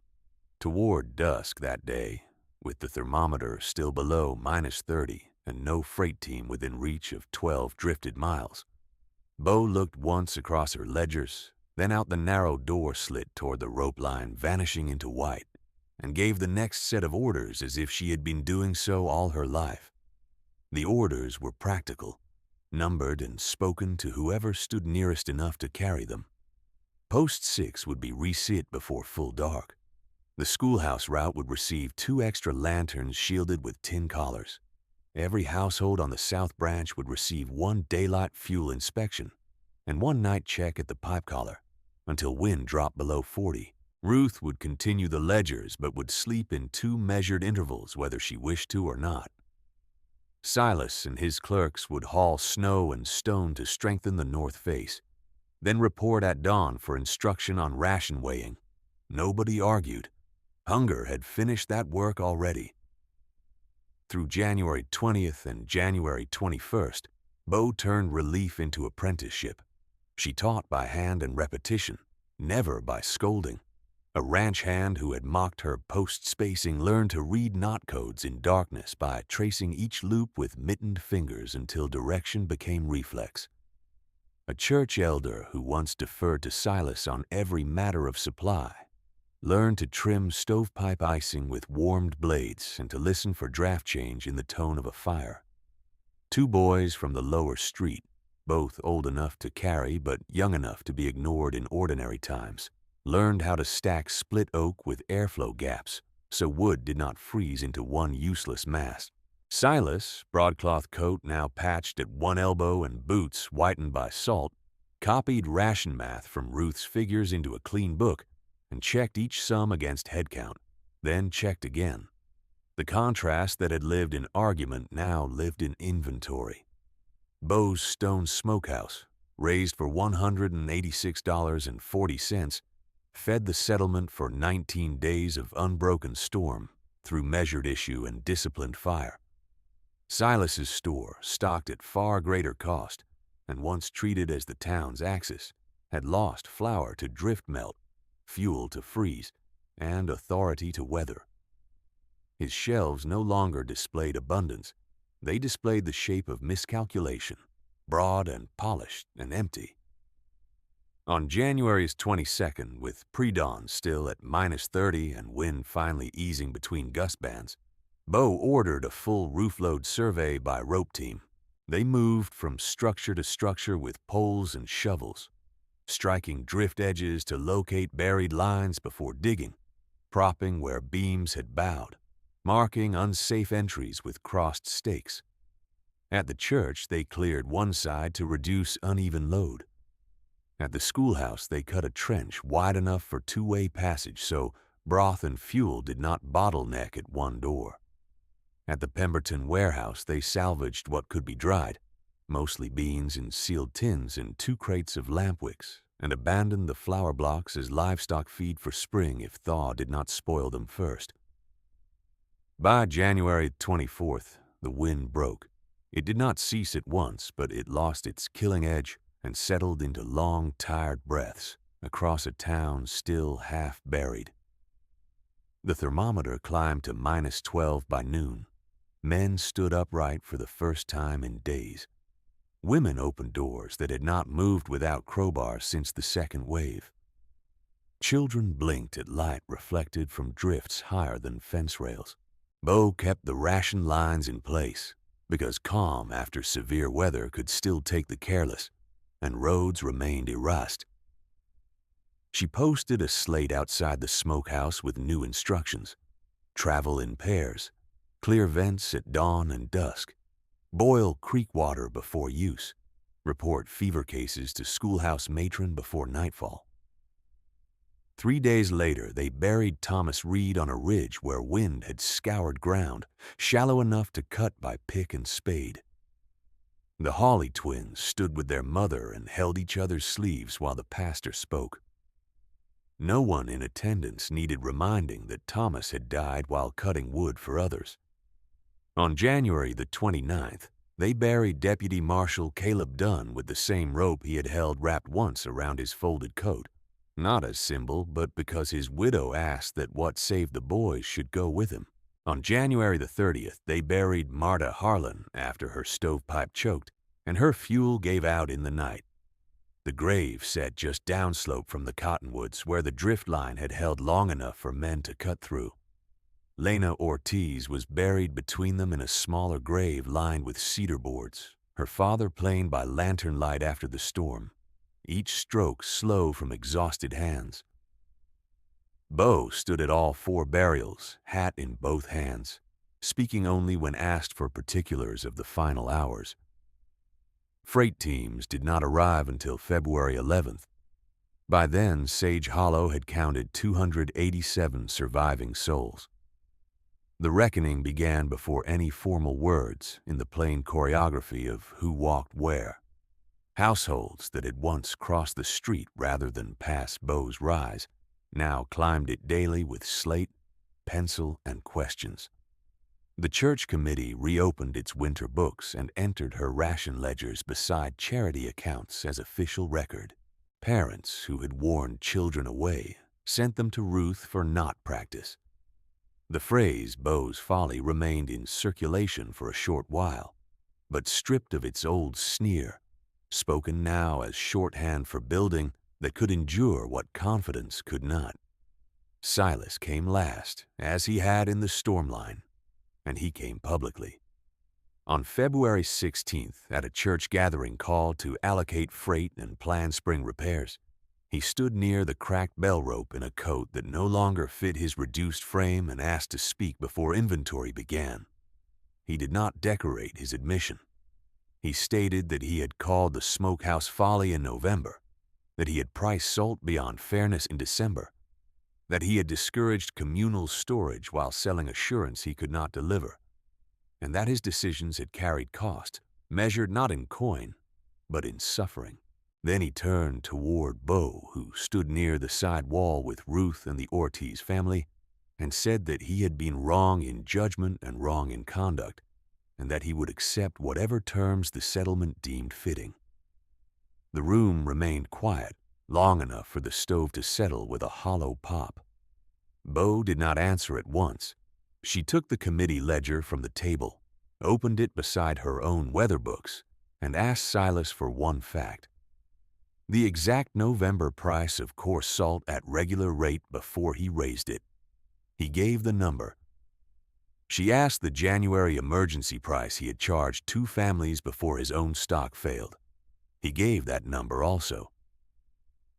Toward dusk that day, with the thermometer still below -30 and no freight team within reach of 12 drifted miles, Bo looked once across her ledgers, then out the narrow door slit toward the rope line vanishing into white, and gave the next set of orders as if she had been doing so all her life. The orders were practical, numbered and spoken to whoever stood nearest enough to carry them. Post 6 would be reset before full dark. The schoolhouse route would receive 2 extra lanterns shielded with tin collars. Every household on the South Branch would receive 1 daylight fuel inspection and 1 night check at the pipe collar until wind dropped below 40. Ruth would continue the ledgers but would sleep in 2 measured intervals whether she wished to or not. Silas and his clerks would haul snow and stone to strengthen the north face, then report at dawn for instruction on ration weighing. Nobody argued. Hunger had finished that work already. Through January 20th and January 21st, Bo turned relief into apprenticeship. She taught by hand and repetition, never by scolding. A ranch hand who had mocked her post-spacing learned to read knot codes in darkness by tracing each loop with mittened fingers until direction became reflex. A church elder who once deferred to Silas on every matter of supply learned to trim stovepipe icing with warmed blades and to listen for draft change in the tone of a fire. 2 boys from the lower street, both old enough to carry but young enough to be ignored in ordinary times, learned how to stack split oak with airflow gaps so wood did not freeze into one useless mass. Silas, broadcloth coat now patched at one elbow and boots whitened by salt, copied ration math from Ruth's figures into a clean book and checked each sum against head count, then checked again. The contrast that had lived in argument now lived in inventory. Bo's stone smokehouse, raised for $186.40, fed the settlement for 19 days of unbroken storm, through measured issue and disciplined fire. Silas's store, stocked at far greater cost, and once treated as the town's axis, had lost flour to drift melt, fuel to freeze, and authority to weather. His shelves no longer displayed abundance. They displayed the shape of miscalculation, broad and polished and empty. On January's 22nd, with pre-dawn still at -30 and wind finally easing between gust bands, Bo ordered a full roofload survey by rope team. They moved from structure to structure with poles and shovels, striking drift edges to locate buried lines before digging, propping where beams had bowed, marking unsafe entries with crossed stakes. At the church, they cleared one side to reduce uneven load. At the schoolhouse, they cut a trench wide enough for two-way passage so broth and fuel did not bottleneck at one door. At the Pemberton warehouse, they salvaged what could be dried, mostly beans in sealed tins and 2 crates of lamp wicks, and abandoned the flour blocks as livestock feed for spring if thaw did not spoil them first. By January 24th, the wind broke. It did not cease at once, but it lost its killing edge and settled into long, tired breaths across a town still half buried. The thermometer climbed to -12 by noon. Men stood upright for the first time in days. Women opened doors that had not moved without crowbars since the second wave. Children blinked at light reflected from drifts higher than fence rails. Bo kept the ration lines in place because calm after severe weather could still take the careless, and roads remained erased. She posted a slate outside the smokehouse with new instructions. Travel in pairs. Clear vents at dawn and dusk. Boil creek water before use. Report fever cases to schoolhouse matron before nightfall. 3 days later, they buried Thomas Reed on a ridge where wind had scoured ground, shallow enough to cut by pick and spade. The Hawley twins stood with their mother and held each other's sleeves while the pastor spoke. No one in attendance needed reminding that Thomas had died while cutting wood for others. On January the 29th, they buried Deputy Marshal Caleb Dunn with the same rope he had held wrapped once around his folded coat, not as symbol, but because his widow asked that what saved the boys should go with him. On January the 30th, they buried Marta Harlan after her stovepipe choked, and her fuel gave out in the night. The grave sat just downslope from the cottonwoods where the drift line had held long enough for men to cut through. Lena Ortiz was buried between them in a smaller grave lined with cedar boards, her father playing by lantern light after the storm, each stroke slow from exhausted hands. Bo stood at all 4 burials, hat in both hands, speaking only when asked for particulars of the final hours. Freight teams did not arrive until February 11th. By then, Sage Hollow had counted 287 surviving souls. The reckoning began before any formal words in the plain choreography of who walked where. Households that had once crossed the street rather than pass Bo's rise now climbed it daily with slate, pencil, and questions. The church committee reopened its winter books and entered her ration ledgers beside charity accounts as official record. Parents who had warned children away sent them to Ruth for knot practice. The phrase Bo's folly remained in circulation for a short while, but stripped of its old sneer, spoken now as shorthand for building that could endure what confidence could not. Silas came last, as he had in the storm line, and he came publicly. On February 16th, at a church gathering called to allocate freight and plan spring repairs, he stood near the cracked bell rope in a coat that no longer fit his reduced frame and asked to speak before inventory began. He did not decorate his admission. He stated that he had called the Smokehouse folly in November, that he had priced salt beyond fairness in December, that he had discouraged communal storage while selling assurance he could not deliver, and that his decisions had carried cost, measured not in coin, but in suffering. Then he turned toward Bo, who stood near the side wall with Ruth and the Ortiz family, and said that he had been wrong in judgment and wrong in conduct, and that he would accept whatever terms the settlement deemed fitting. The room remained quiet long enough for the stove to settle with a hollow pop. Bo did not answer at once. She took the committee ledger from the table, opened it beside her own weather books, and asked Silas for one fact: the exact November price of coarse salt at regular rate before he raised it. He gave the number. She asked the January emergency price he had charged 2 families before his own stock failed. He gave that number also.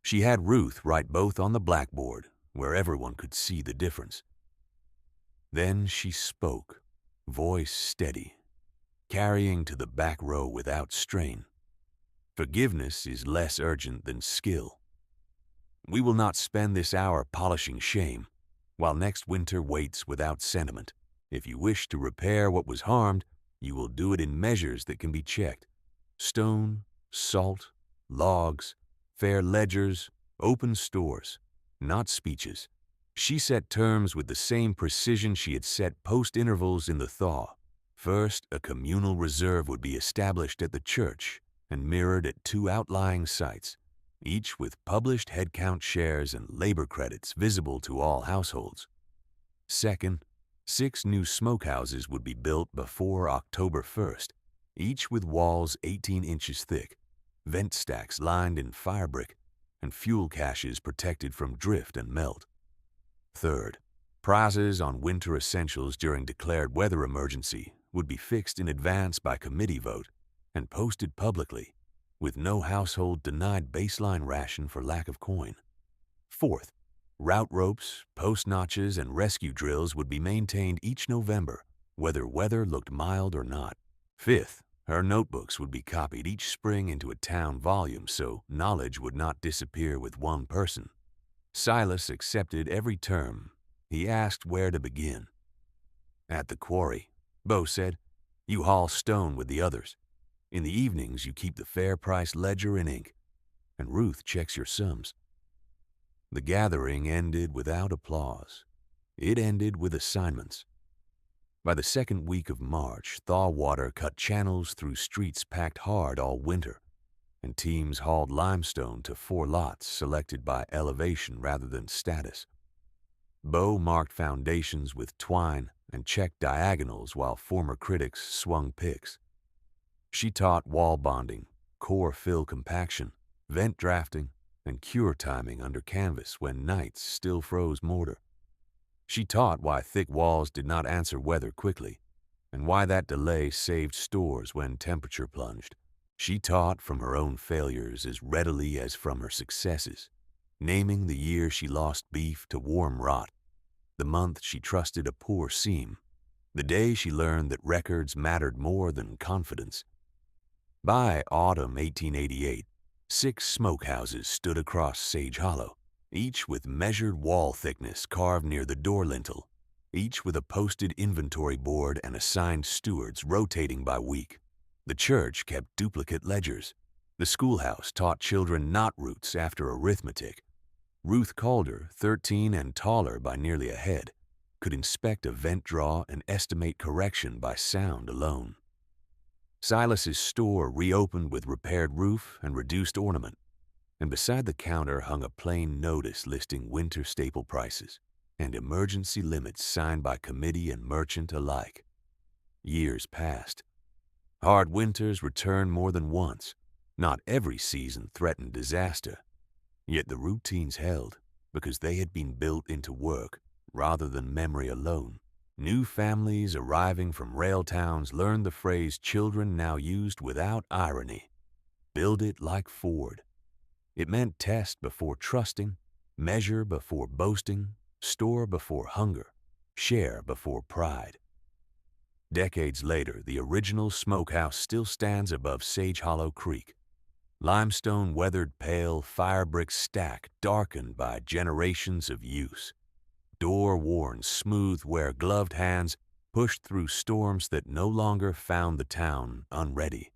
She had Ruth write both on the blackboard, where everyone could see the difference. Then she spoke, voice steady, carrying to the back row without strain. Forgiveness is less urgent than skill. We will not spend this hour polishing shame, while next winter waits without sentiment. If you wish to repair what was harmed, you will do it in measures that can be checked. Stone, salt, logs, fair ledgers, open stores, not speeches. She set terms with the same precision she had set post-intervals in the thaw. First, a communal reserve would be established at the church and mirrored at 2 outlying sites, each with published headcount shares and labor credits visible to all households. Second, 6 new smokehouses would be built before October 1st, each with walls 18 inches thick, vent stacks lined in firebrick, and fuel caches protected from drift and melt. Third, prices on winter essentials during declared weather emergency would be fixed in advance by committee vote and posted publicly, with no household denied baseline ration for lack of coin. Fourth, route ropes, post notches, and rescue drills would be maintained each November, whether weather looked mild or not. Fifth, her notebooks would be copied each spring into a town volume so knowledge would not disappear with one person. Silas accepted every term. He asked where to begin. At the quarry, Bo said, you haul stone with the others. In the evenings, you keep the fair price ledger in ink, and Ruth checks your sums. The gathering ended without applause. It ended with assignments. By the second week of March, thaw water cut channels through streets packed hard all winter, and teams hauled limestone to 4 lots selected by elevation rather than status. Bo marked foundations with twine and checked diagonals while former critics swung picks. She taught wall bonding, core fill compaction, vent drafting, and cure timing under canvas when nights still froze mortar. She taught why thick walls did not answer weather quickly, and why that delay saved stores when temperature plunged. She taught from her own failures as readily as from her successes, naming the year she lost beef to warm rot, the month she trusted a poor seam, the day she learned that records mattered more than confidence. By autumn 1888, 6 smokehouses stood across Sage Hollow, each with measured wall thickness carved near the door lintel, each with a posted inventory board and assigned stewards rotating by week. The church kept duplicate ledgers. The schoolhouse taught children knot roots after arithmetic. Ruth Calder, 13 and taller by nearly a head, could inspect a vent draw and estimate correction by sound alone. Silas's store reopened with repaired roof and reduced ornament, and beside the counter hung a plain notice listing winter staple prices and emergency limits signed by committee and merchant alike. Years passed. Hard winters returned more than once. Not every season threatened disaster. Yet the routines held because they had been built into work rather than memory alone. New families arriving from rail towns learned the phrase children now used without irony. Build it like Ford. It meant test before trusting, measure before boasting, store before hunger, share before pride. Decades later, the original smokehouse still stands above Sage Hollow Creek. Limestone weathered pale, fire brick stack darkened by generations of use. Door worn smooth where gloved hands pushed through storms that no longer found the town unready.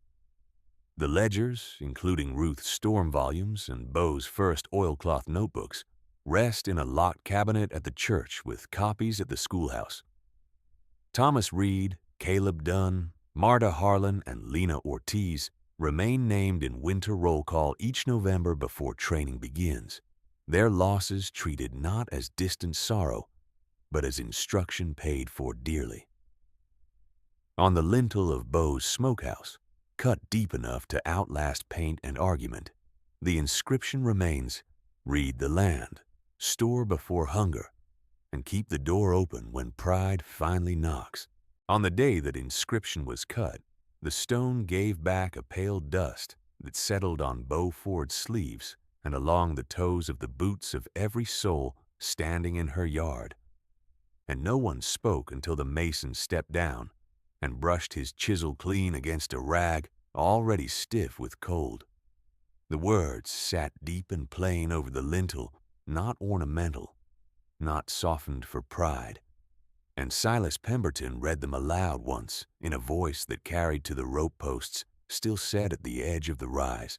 The ledgers, including Ruth's storm volumes and Bo's first oilcloth notebooks, rest in a locked cabinet at the church with copies at the schoolhouse. Thomas Reed, Caleb Dunn, Marta Harlan, and Lena Ortiz remain named in winter roll call each November before training begins, their losses treated not as distant sorrow, but as instruction paid for dearly. On the lintel of Bo's Smokehouse, cut deep enough to outlast paint and argument, the inscription remains, "Read the land, store before hunger, and keep the door open when pride finally knocks." On the day that inscription was cut, the stone gave back a pale dust that settled on Bo Ford's sleeves and along the toes of the boots of every soul standing in her yard. And no one spoke until the mason stepped down and brushed his chisel clean against a rag already stiff with cold. The words sat deep and plain over the lintel, not ornamental, not softened for pride. And Silas Pemberton read them aloud once in a voice that carried to the rope posts still set at the edge of the rise.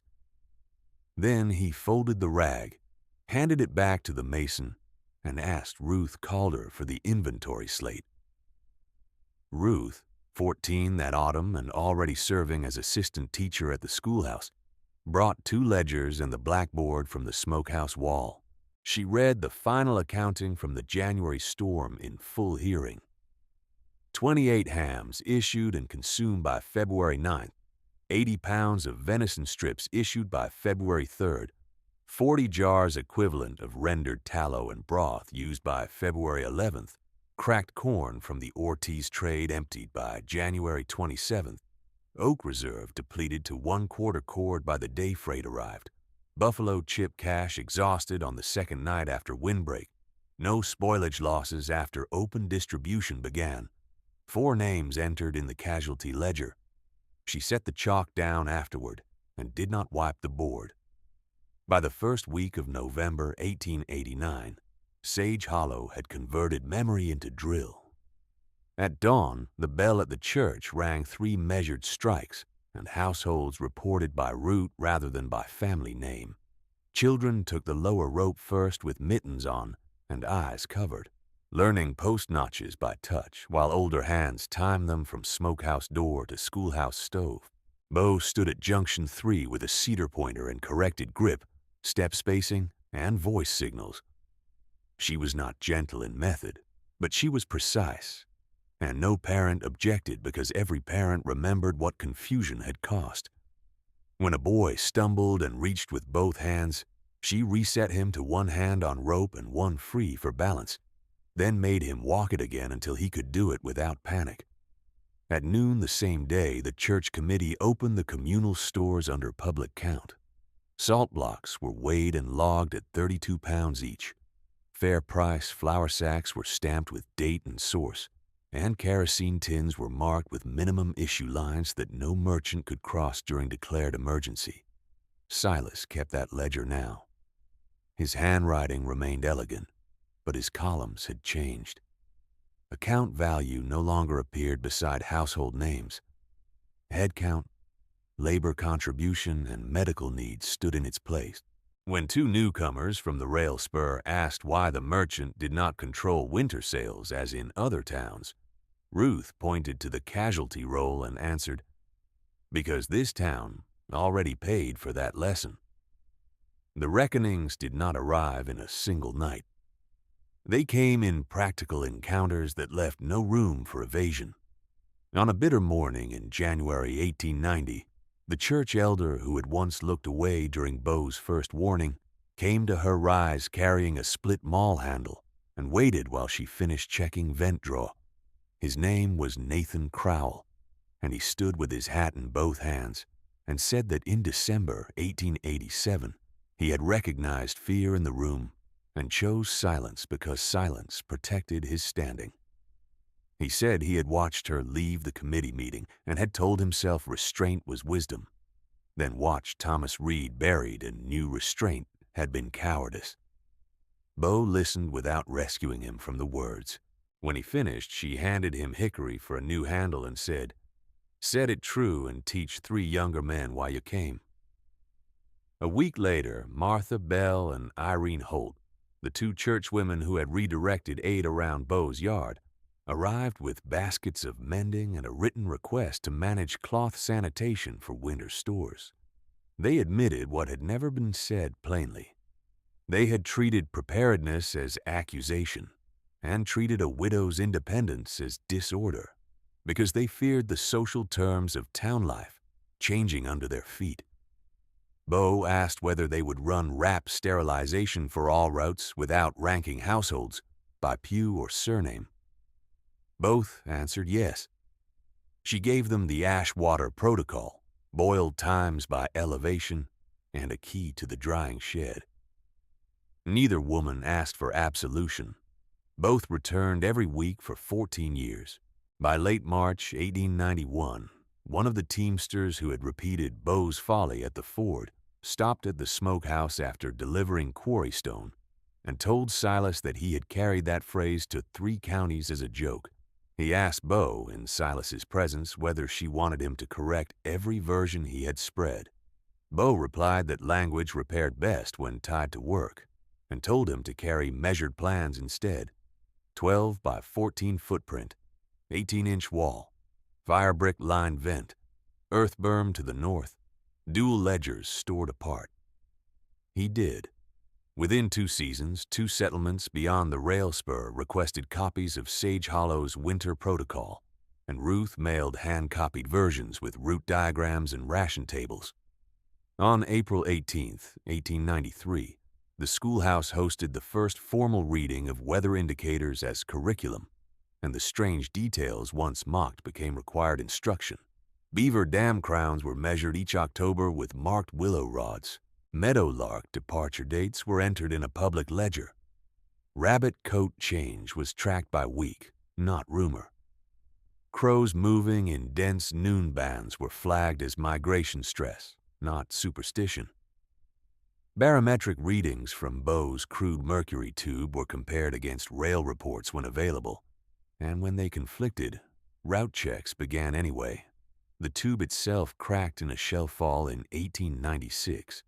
Then he folded the rag, handed it back to the mason, and asked Ruth Calder for the inventory slate. Ruth, 14 that autumn and already serving as assistant teacher at the schoolhouse, brought 2 ledgers and the blackboard from the smokehouse wall. She read the final accounting from the January storm in full hearing. 28 hams issued and consumed by February 9th, 80 pounds of venison strips issued by February 3rd, 40 jars equivalent of rendered tallow and broth used by February 11th, cracked corn from the Ortiz trade emptied by January 27th, oak reserve depleted to 1/4 cord by the day freight arrived, buffalo chip cash exhausted on the second night after windbreak, no spoilage losses after open distribution began, 4 names entered in the casualty ledger. She set the chalk down afterward and did not wipe the board. By the first week of November 1889, Sage Hollow had converted memory into drill. At dawn, the bell at the church rang 3 measured strikes, and households reported by route rather than by family name. Children took the lower rope first with mittens on and eyes covered, learning post notches by touch while older hands timed them from smokehouse door to schoolhouse stove. Bo stood at junction 3 with a cedar pointer and corrected grip, step spacing, and voice signals. She was not gentle in method, but she was precise, and no parent objected because every parent remembered what confusion had cost. When a boy stumbled and reached with both hands, she reset him to 1 hand on rope and 1 free for balance, then made him walk it again until he could do it without panic. At noon the same day, the church committee opened the communal stores under public count. Salt blocks were weighed and logged at 32 pounds each. Fair price flour sacks were stamped with date and source, and kerosene tins were marked with minimum issue lines that no merchant could cross during declared emergency. Silas kept that ledger now. His handwriting remained elegant, but his columns had changed. Account value no longer appeared beside household names. Head count, labor contribution, and medical needs stood in its place. When 2 newcomers from the rail spur asked why the merchant did not control winter sales as in other towns, Ruth pointed to the casualty roll and answered, "Because this town already paid for that lesson." The reckonings did not arrive in a single night. They came in practical encounters that left no room for evasion. On a bitter morning in January 1890, the church elder who had once looked away during Bo's first warning came to her rise carrying a split maul handle and waited while she finished checking vent draw. His name was Nathan Crowell, and he stood with his hat in both hands and said that in December 1887 he had recognized fear in the room and chose silence because silence protected his standing. He said he had watched her leave the committee meeting and had told himself restraint was wisdom, then watched Thomas Reed buried and knew restraint had been cowardice. Bo listened without rescuing him from the words. When he finished, she handed him hickory for a new handle and said, "Set it true and teach 3 younger men why you came." A week later, Martha Bell and Irene Holt, The two churchwomen who had redirected aid around Bo's yard arrived with baskets of mending and a written request to manage cloth sanitation for winter stores. They admitted what had never been said plainly. They had treated preparedness as accusation and treated a widow's independence as disorder because they feared the social terms of town life changing under their feet. Bo asked whether they would run wrap sterilization for all routes without ranking households by pew or surname. Both answered yes. She gave them the ash water protocol, boiled times by elevation, and a key to the drying shed. Neither woman asked for absolution. Both returned every week for 14 years. By late March 1891, one of the teamsters who had repeated Bo's folly at the ford stopped at the Smokehouse after delivering quarry stone and told Silas that he had carried that phrase to 3 counties as a joke. He asked Bo, in Silas's presence, whether she wanted him to correct every version he had spread. Bo replied that language repaired best when tied to work, and told him to carry measured plans instead. 12 by 14 footprint, 18-inch wall, fire brick lined vent, earth berm to the north, dual ledgers stored apart. He did. Within 2 seasons, 2 settlements beyond the rail spur requested copies of Sage Hollow's winter protocol, and Ruth mailed hand-copied versions with route diagrams and ration tables. On April 18, 1893, the schoolhouse hosted the first formal reading of weather indicators as curriculum, and the strange details once mocked became required instruction. Beaver dam crowns were measured each October with marked willow rods. Meadowlark departure dates were entered in a public ledger. Rabbit coat change was tracked by week, not rumor. Crows moving in dense noon bands were flagged as migration stress, not superstition. Barometric readings from Bo's crude mercury tube were compared against rail reports when available, and when they conflicted, route checks began anyway. The tube itself cracked in a shell fall in 1896.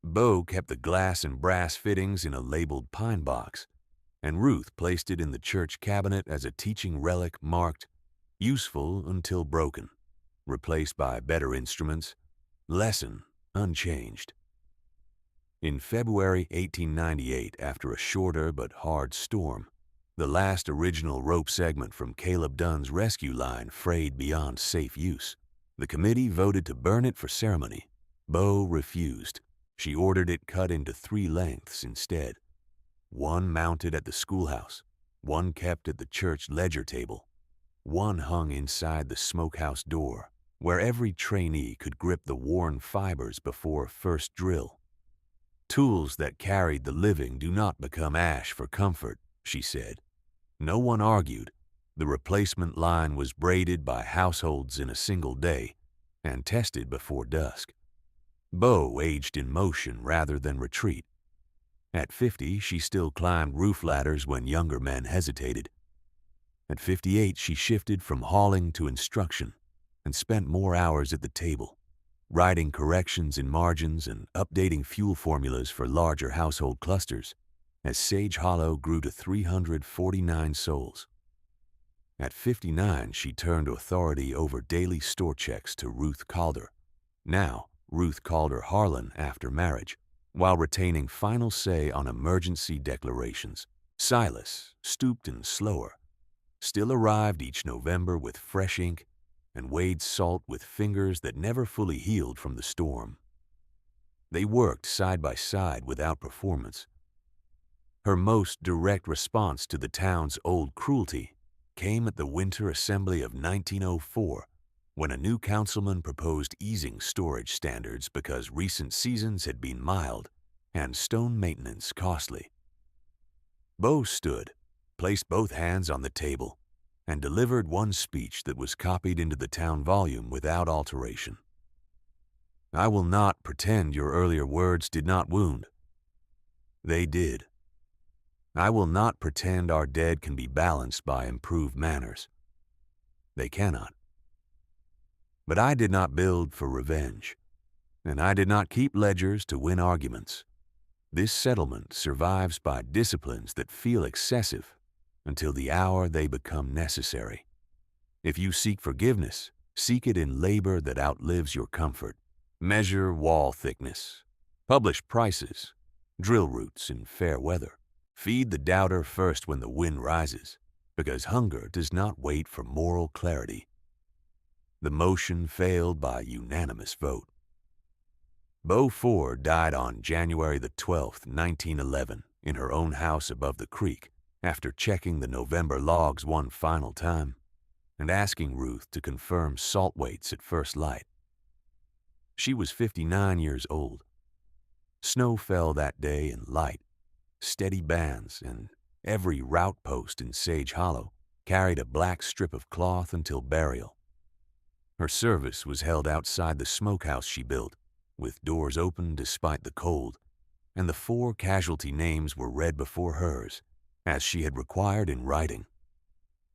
Bo kept the glass and brass fittings in a labeled pine box, and Ruth placed it in the church cabinet as a teaching relic marked, "Useful until broken," replaced by better instruments, "Lesson unchanged." In February 1898, after a shorter but hard storm, the last original rope segment from Caleb Dunn's rescue line frayed beyond safe use. The committee voted to burn it for ceremony. Bo refused. She ordered it cut into 3 lengths instead. 1 mounted at the schoolhouse, 1 kept at the church ledger table, 1 hung inside the smokehouse door, where every trainee could grip the worn fibers before first drill. "Tools that carried the living do not become ash for comfort," she said. No one argued. The replacement line was braided by households in a single day and tested before dusk. Bo aged in motion rather than retreat. At 50, she still climbed roof ladders when younger men hesitated. At 58, she shifted from hauling to instruction and spent more hours at the table, writing corrections in margins and updating fuel formulas for larger household clusters as Sage Hollow grew to 349 souls. At 59, she turned authority over daily store checks to Ruth Calder. Now, Ruth called her Harlan after marriage, while retaining final say on emergency declarations. Silas, stooped and slower, still arrived each November with fresh ink and weighed salt with fingers that never fully healed from the storm. They worked side by side without performance. Her most direct response to the town's old cruelty came at the Winter Assembly of 1904, when a new councilman proposed easing storage standards because recent seasons had been mild and stone maintenance costly. Bo stood, placed both hands on the table, and delivered one speech that was copied into the town volume without alteration. "I will not pretend your earlier words did not wound. They did. I will not pretend our dead can be balanced by improved manners. They cannot. But I did not build for revenge, and I did not keep ledgers to win arguments. This settlement survives by disciplines that feel excessive until the hour they become necessary. If you seek forgiveness, seek it in labor that outlives your comfort. Measure wall thickness. Publish prices. Drill routes in fair weather. Feed the doubter first when the wind rises, because hunger does not wait for moral clarity. The motion failed by unanimous vote. Beau Ford died on January the 12th, 1911, in her own house above the creek after checking the November logs one final time and asking Ruth to confirm salt weights at first light. She was 59 years old. Snow fell that day in light, steady bands, and every route post in Sage Hollow carried a black strip of cloth until burial. Her service was held outside the smokehouse she built, with doors open despite the cold, and the 4 casualty names were read before hers, as she had required in writing.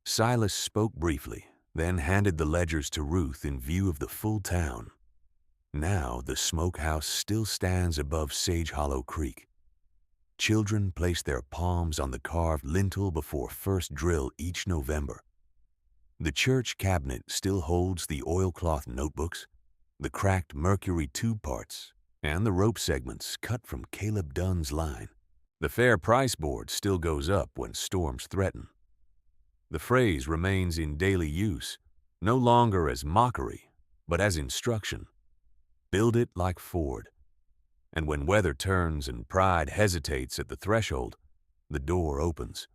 Silas spoke briefly, then handed the ledgers to Ruth in view of the full town. Now the smokehouse still stands above Sage Hollow Creek. Children place their palms on the carved lintel before first drill each November. The church cabinet still holds the oilcloth notebooks, the cracked mercury tube parts, and the rope segments cut from Caleb Dunn's line. The fair price board still goes up when storms threaten. The phrase remains in daily use, no longer as mockery, but as instruction. Build it like Ford. And when weather turns and pride hesitates at the threshold, the door opens.